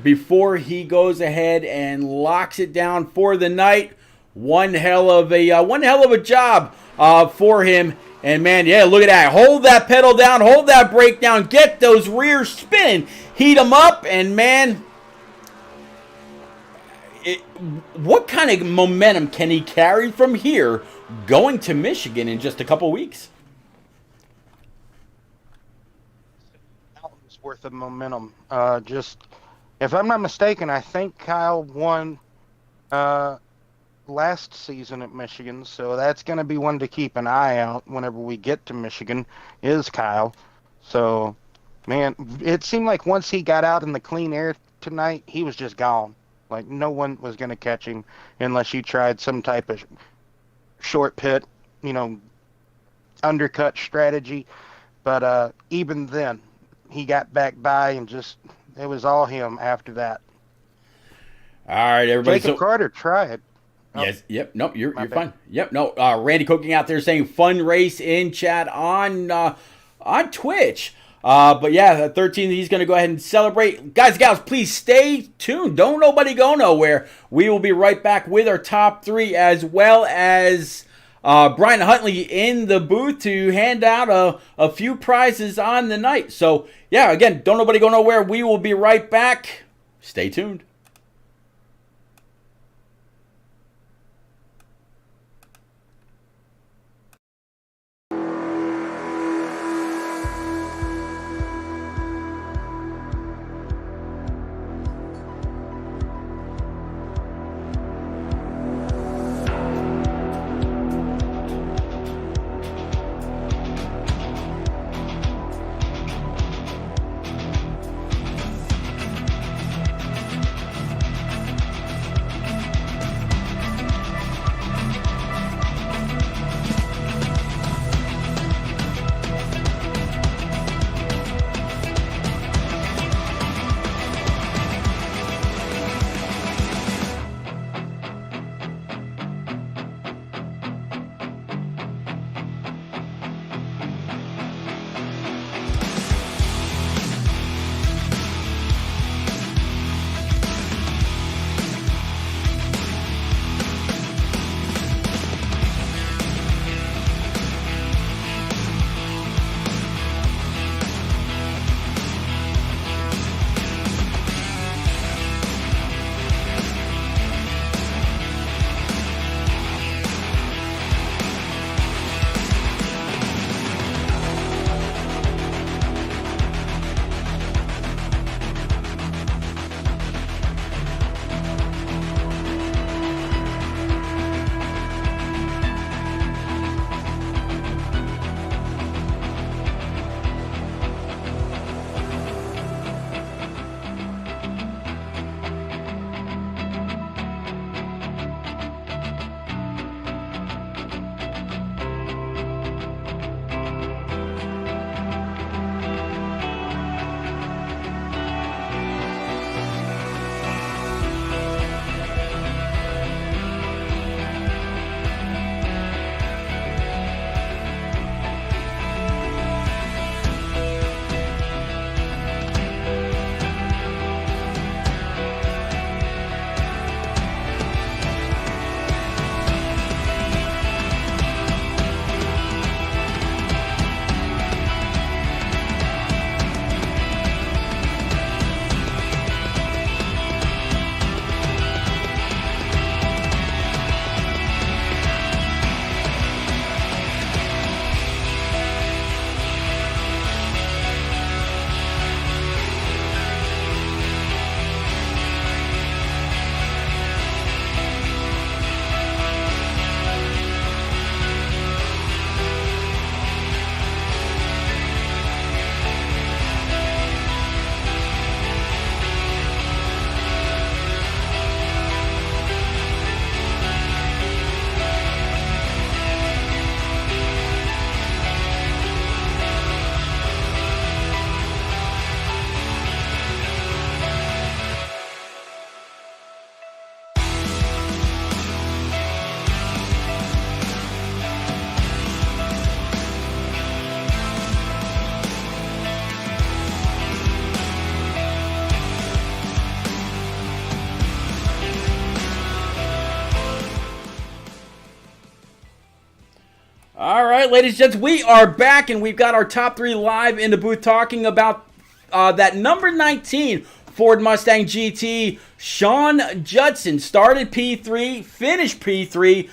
before he goes ahead and locks it down for the night. One hell of a job for him. And man, yeah, look at that. Hold that pedal down, hold that brake down, get those rears spinning, heat them up, and man, what kind of momentum can he carry from here going to Michigan in just a couple weeks? Mountains worth of momentum. If I'm not mistaken, I think Kyle won last season at Michigan, so that's going to be one to keep an eye out whenever we get to Michigan, is Kyle. So Man, it seemed like once he got out in the clean air tonight, he was just gone. Like no one was going to catch him unless you tried some type of short pit, you know, undercut strategy. But even then, he got back by and just it was all him after that. All right, everybody. Jacob Carter tried. Yes. Yep. Nope. You're bad. fine. Yep. No. Randy Cooking out there saying fun race in chat on Twitch. But yeah, 13. He's going to go ahead and celebrate. Guys and gals, please stay tuned. Don't nobody go nowhere. We will be right back with our top 3 as well as Brian Huntley in the booth to hand out a few prizes on the night. So yeah, again, don't nobody go nowhere. We will be right back. Stay tuned. All right, ladies and gents, we are back, and we've got our top 3 live in the booth talking about that number 19 Ford Mustang GT. Sean Judson started P3, finished P3.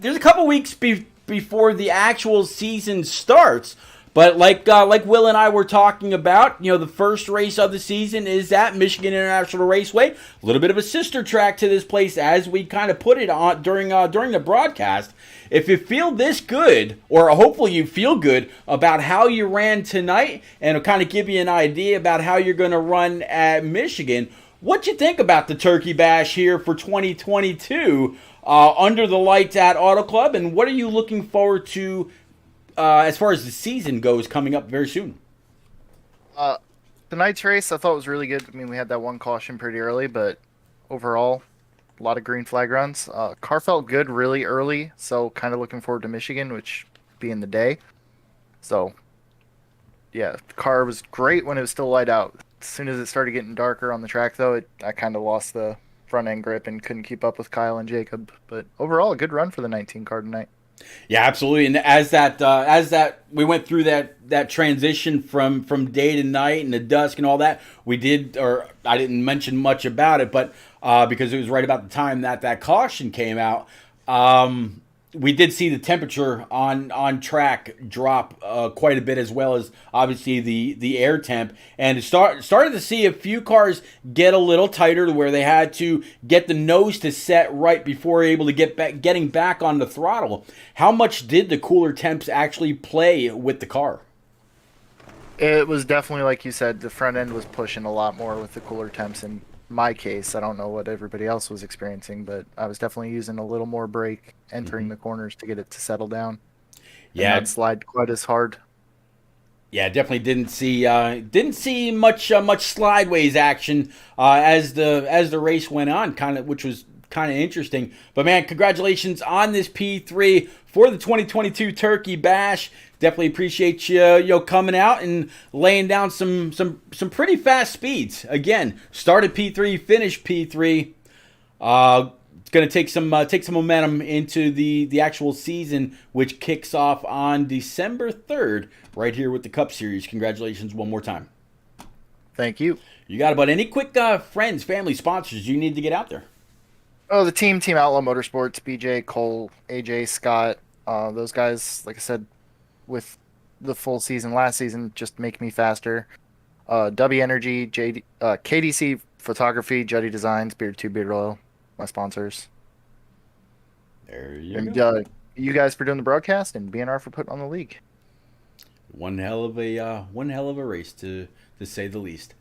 There's a couple weeks before the actual season starts, But like Will and I were talking about, the first race of the season is at Michigan International Raceway, a little bit of a sister track to this place, as we kind of put it on during the broadcast. If you feel this good, or hopefully you feel good about how you ran tonight, and it'll kind of give you an idea about how you're going to run at Michigan, what you think about the Turkey Bash here for 2022 under the lights at Auto Club, and what are you looking forward to as far as the season goes coming up very soon? Tonight's race I thought was really good. I mean, we had that one caution pretty early, but overall, a lot of green flag runs. Car felt good really early, so kind of looking forward to Michigan, which being the day. So, yeah, the car was great when it was still light out. As soon as it started getting darker on the track, though, I kind of lost the front end grip and couldn't keep up with Kyle and Jacob. But overall, a good run for the 19 car tonight. Yeah, absolutely. And as that we went through that transition from day to night and the dusk and all that, I didn't mention much about it, but because it was right about the time that caution came out, we did see the temperature on track drop quite a bit, as well as obviously the air temp, and started to see a few cars get a little tighter to where they had to get the nose to set right before able to getting back on the throttle. How much did the cooler temps actually play with the car? It was definitely, like you said, the front end was pushing a lot more with the cooler temps. In my case, I don't know what everybody else was experiencing, but I was definitely using a little more brake entering the corners to get it to settle down. Yeah, not slide quite as hard. Yeah, definitely didn't see much slideways action as the race went on, which was kind of interesting. But man, congratulations on this P3 for the 2022 Turkey Bash. Definitely appreciate you coming out and laying down some pretty fast speeds. Again, started P3, finished P3. It's going to take some momentum into the actual season, which kicks off on December 3rd right here with the Cup Series. Congratulations one more time. Thank you. You got about any quick friends, family, sponsors you need to get out there? Oh, the Team Outlaw Motorsports, BJ, Cole, AJ, Scott, those guys, like I said, with the full season last season, just make me faster. W Energy, KDC Photography, Juddy Designs, Beard 2 Beard Oil, my sponsors. There you go. You guys for doing the broadcast, and BNR for putting on the league. One hell of a race to say the least.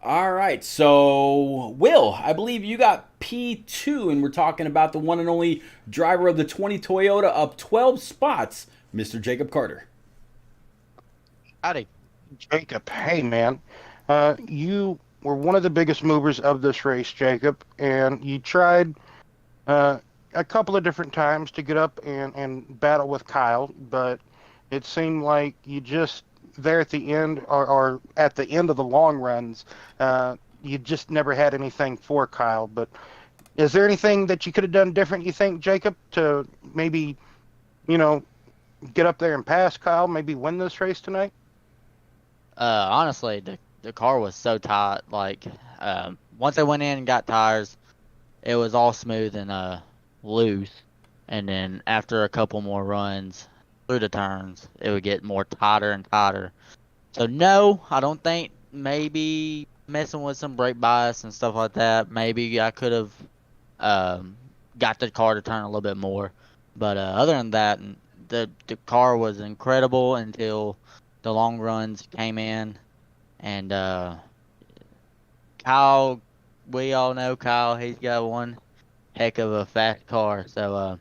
All right, so Will, I believe you got P2, and we're talking about the one and only driver of the 20 Toyota, up 12 spots, Mr. Jacob Carter. Howdy, Jacob. Hey, man. You were one of the biggest movers of this race, Jacob, and you tried a couple of different times to get up and battle with Kyle, but it seemed like you just there at the end, or at the end of the long runs, you just never had anything for Kyle. But is there anything that you could have done different, you think, Jacob, to maybe, get up there and pass Kyle, maybe win this race tonight? Honestly, the car was so tight. Like, once I went in and got tires, it was all smooth and loose. And then after a couple more runs through the turns, it would get more tighter and tighter. So no, I don't think, maybe messing with some brake bias and stuff like that, maybe I could have got the car to turn a little bit more. But other than that, the car was incredible until the long runs came in. And Kyle, we all know Kyle, he's got one heck of a fast car. So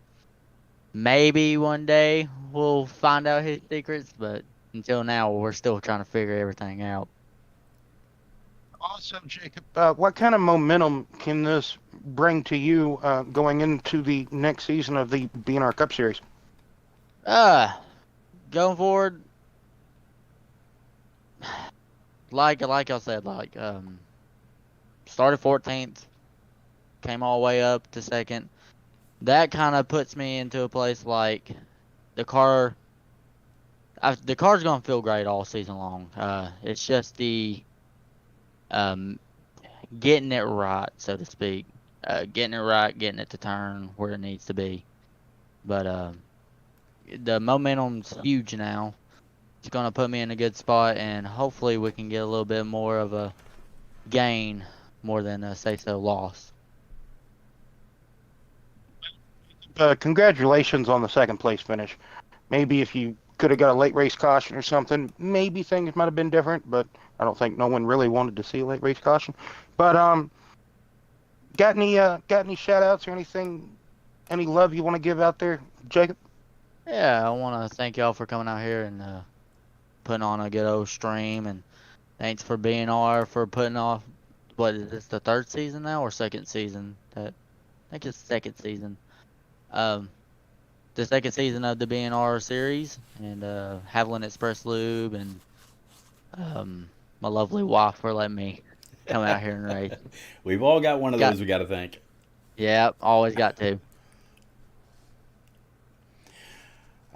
maybe one day we'll find out his secrets, but until now, we're still trying to figure everything out. Also, Jacob, what kind of momentum can this bring to you going into the next season of the BNR Cup Series? Going forward, like I said, started 14th, came all the way up to second. That kind of puts me into a place like the car's going to feel great all season long. It's just the getting it right, so to speak. Getting it right, getting it to turn where it needs to be. But the momentum's huge now. it's gonna put me in a good spot, and hopefully we can get a little bit more of a gain more than a say so loss. Congratulations on the second place finish. Maybe if you could have got a late race caution or something, maybe things might have been different. But I don't think no one really wanted to see a late race caution. But got any shout outs or anything, any love you want to give out there, Jacob? Yeah, I want to thank y'all for coming out here and putting on a good old stream, and thanks for BNR for putting off. What is this, the third season now or second season? I think it's second season. The second season of the BNR series, and Haviland Express Lube, and my lovely wife for letting me come out here and race. We've all got one of those we got to thank. Yeah, always got to.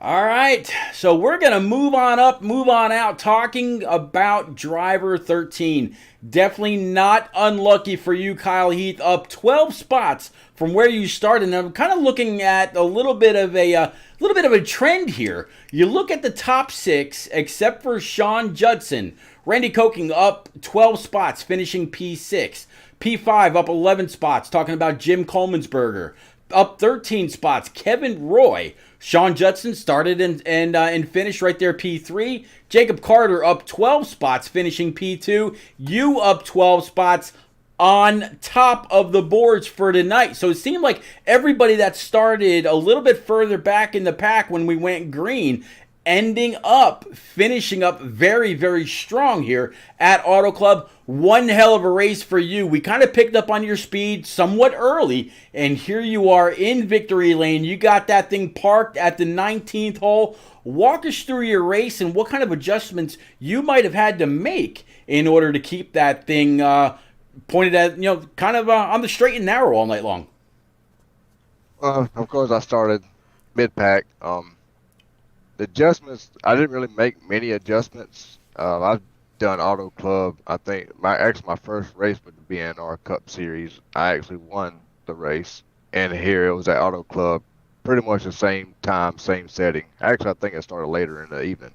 All right, so we're going to move on up, move on out, talking about driver 13. Definitely not unlucky for you, Kyle Heath, up 12 spots from where you started. And I'm kind of looking at a little bit of a trend here. You look at the top 6, except for Sean Judson. Randy Koking up 12 spots, finishing P6. P5 up 11 spots, talking about Jim Coleman'sberger. Up 13 spots, Kevin Roy. Sean Judson started and finished right there, P3. Jacob Carter up 12 spots, finishing P2. You up 12 spots on top of the boards for tonight. So it seemed like everybody that started a little bit further back in the pack when we went green finishing up very, very strong here at Auto Club. One hell of a race for you. We kind of picked up on your speed somewhat early, and here you are in victory lane. You got that thing parked at the 19th hole. Walk us through your race and what kind of adjustments you might have had to make in order to keep that thing pointed at, kind of on the straight and narrow all night long. Of course, I started mid-pack. The adjustments, I didn't really make many adjustments. I've done Auto Club. I think my first race with the BNR Cup Series, I actually won the race. And here it was at Auto Club, pretty much the same time, same setting. Actually, I think it started later in the evening.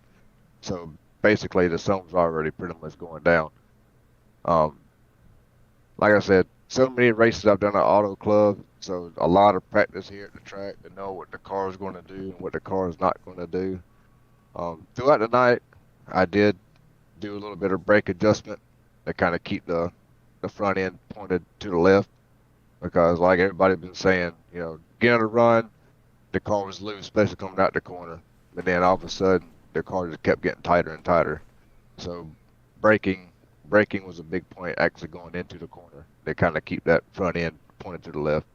So basically, the sun was already pretty much going down. Like I said, so many races I've done at Auto Club, so a lot of practice here at the track to know what the car is going to do and what the car is not going to do. Throughout the night, I did do a little bit of brake adjustment to kind of keep the front end pointed to the left, because like everybody's been saying, getting a run, the car was loose, especially coming out the corner, and then all of a sudden the car just kept getting tighter and tighter. So braking was a big point actually going into the corner. They kind of keep that front end pointed to the left.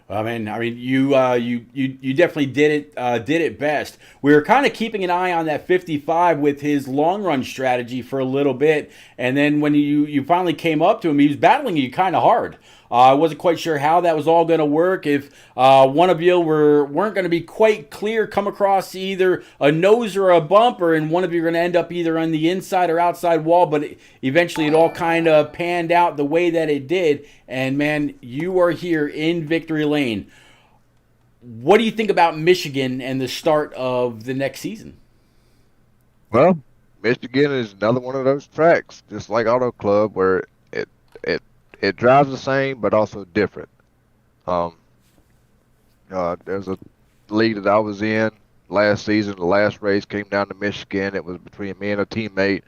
I mean, you definitely did it best. We were kind of keeping an eye on that 55 with his long run strategy for a little bit, and then when you finally came up to him, he was battling you kind of hard. I wasn't quite sure how that was all going to work. If one of you weren't going to be quite clear, come across either a nose or a bumper, and one of you are going to end up either on the inside or outside wall. But eventually, it all kind of panned out the way that it did. And man, you are here in victory lane. What do you think about Michigan and the start of the next season? Well, Michigan is another one of those tracks, just like Auto Club, where it drives the same, but also different. There's a league that I was in last season. The last race came down to Michigan. It was between me and a teammate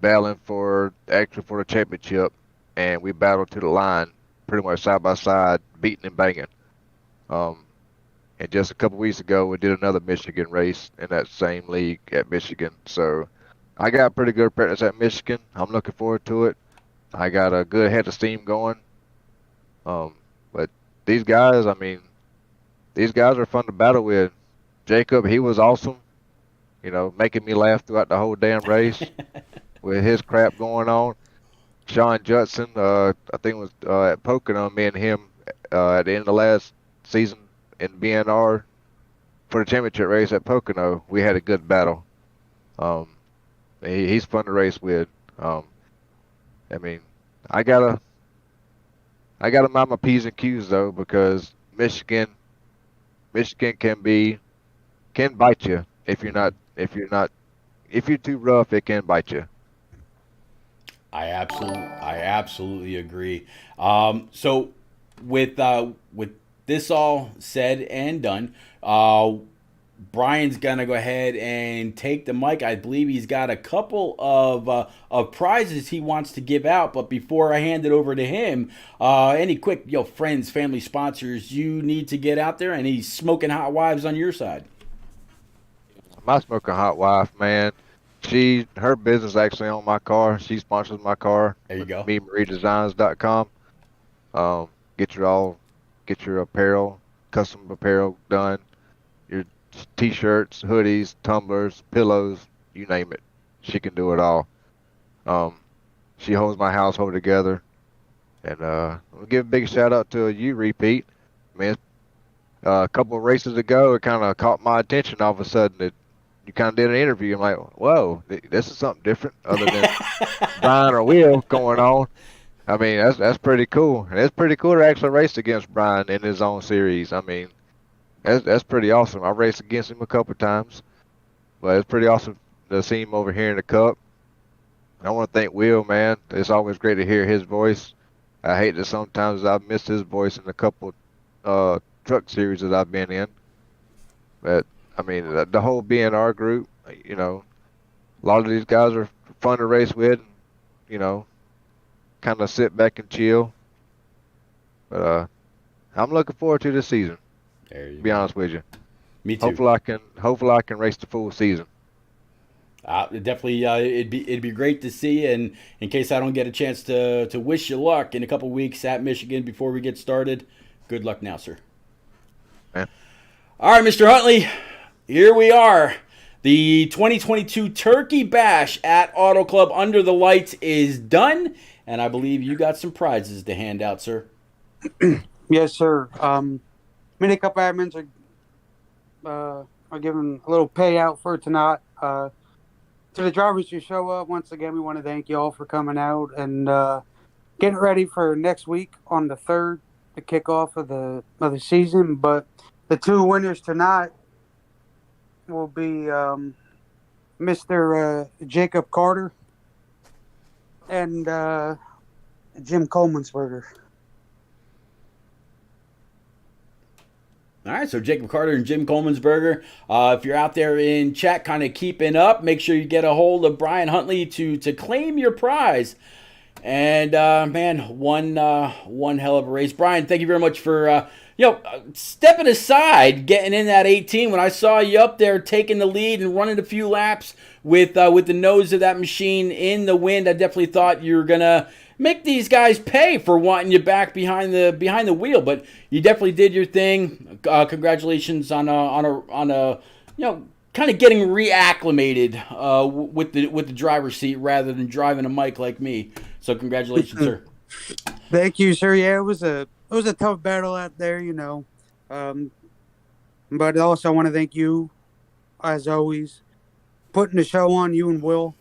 battling for the championship, and we battled to the line, pretty much side by side, beating and banging. And just a couple weeks ago, we did another Michigan race in that same league at Michigan. So I got pretty good practice at Michigan. I'm looking forward to it. I got a good head of steam going. But these guys are fun to battle with. Jacob, he was awesome, making me laugh throughout the whole damn race with his crap going on. Sean Judson, I think it was at Pocono, me and him at the end of last season in BNR for the championship race at Pocono. We had a good battle. He's fun to race with. I gotta mind my P's and Q's though, because Michigan can bite you if you're not If you're too rough, it can bite you. I absolutely agree. So with this all said and done, Brian's gonna go ahead and take the mic. I believe he's got a couple of prizes he wants to give out. But before I hand it over to him, any quick friends, family, sponsors you need to get out there? Any smoking hot wives on your side? My smoking hot wife, man. Her business actually on my car. She sponsors my car. There you go. MeMarieDesigns.com. Get your apparel, custom apparel done. Your t-shirts, hoodies, tumblers, pillows, you name it. She can do it all. She holds my household together. And I'll give a big shout out to you, Repeat. Man, a couple of races ago, it kind of caught my attention all of a sudden that you kind of did an interview. I'm like, whoa, this is something different other than Brian or Will going on. I mean, that's pretty cool. And it's pretty cool to actually race against Brian in his own series. I mean, that's pretty awesome. I raced against him a couple of times, but it's pretty awesome to see him over here in the Cup. I want to thank Will, man. It's always great to hear his voice. I hate that sometimes I've missed his voice in a couple truck series that I've been in. But, I mean, the whole BNR group, a lot of these guys are fun to race with, kind of sit back and chill. But I'm looking forward to this season. There you to be honest with you. Me too. Hopefully I can race the full season. Definitely, it'd be great to see. And in case I don't get a chance to wish you luck in a couple weeks at Michigan before we get started, good luck now, sir. Man. All right, Mr. Huntley, here we are. The 2022 Turkey Bash at Auto Club Under the Lights is done, and I believe you got some prizes to hand out, sir. Yes, sir. Mini Cup admins are giving a little payout for tonight. To the drivers who show up, once again, we want to thank you all for coming out and getting ready for next week on the 3rd, the kickoff of the season. But the two winners tonight will be Mr. Jacob Carter and Jim Coleman'sberger. All right, so Jacob Carter and Jim Coleman'sberger. If you're out there in chat kind of keeping up, make sure you get a hold of Brian Huntley to claim your prize. And, man, one hell of a race. Brian, thank you very much for, stepping aside, getting in that 18. When I saw you up there taking the lead and running a few laps with the nose of that machine in the wind, I definitely thought you were going to make these guys pay for wanting you back behind the wheel, but you definitely did your thing. Congratulations on a kind of getting reacclimated with the driver's seat rather than driving a mic like me. So congratulations, sir. Thank you, sir. Yeah, it was a tough battle out there, but also I want to thank you, as always, putting the show on. You and Will.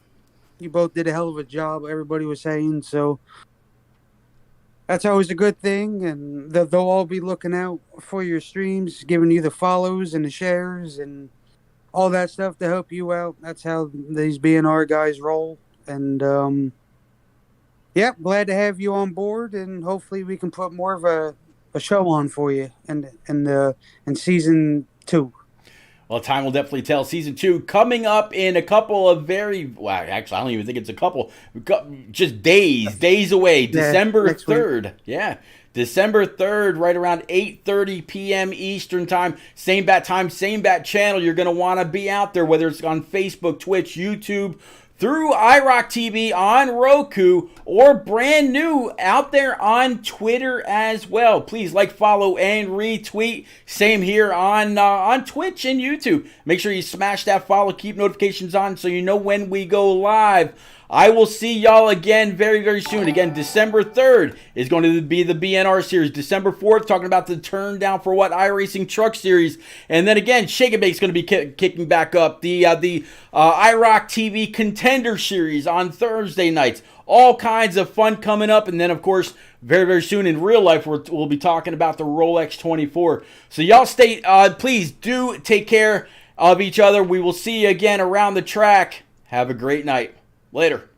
You both did a hell of a job, everybody was saying, so that's always a good thing, and they'll all be looking out for your streams, giving you the follows and the shares and all that stuff to help you out. That's how these BNR guys roll, and glad to have you on board, and hopefully we can put more of a show on for you in season 2. Well, time will definitely tell. Season 2 coming up in a couple of actually, I don't even think it's a couple, just days away. Yeah, December next week. 3rd. Yeah. December 3rd, right around 8:30 p.m. Eastern time. Same bat time, same bat channel. You're going to want to be out there, whether it's on Facebook, Twitch, YouTube, through iRock TV, on Roku, or brand new out there on Twitter as well. Please like, follow, and retweet. Same here on Twitch and YouTube. Make sure you smash that follow, keep notifications on so you know when we go live. I will see y'all again very, very soon. Again, December 3rd is going to be the BNR series. December 4th, talking about the Turn Down for What iRacing Truck Series. And then again, Shake and Bake is going to be kicking back up. The iRock TV Contender Series on Thursday nights. All kinds of fun coming up. And then, of course, very, very soon in real life, we'll be talking about the Rolex 24. So y'all please do take care. of each other. We will see you again around the track. Have a great night. Later.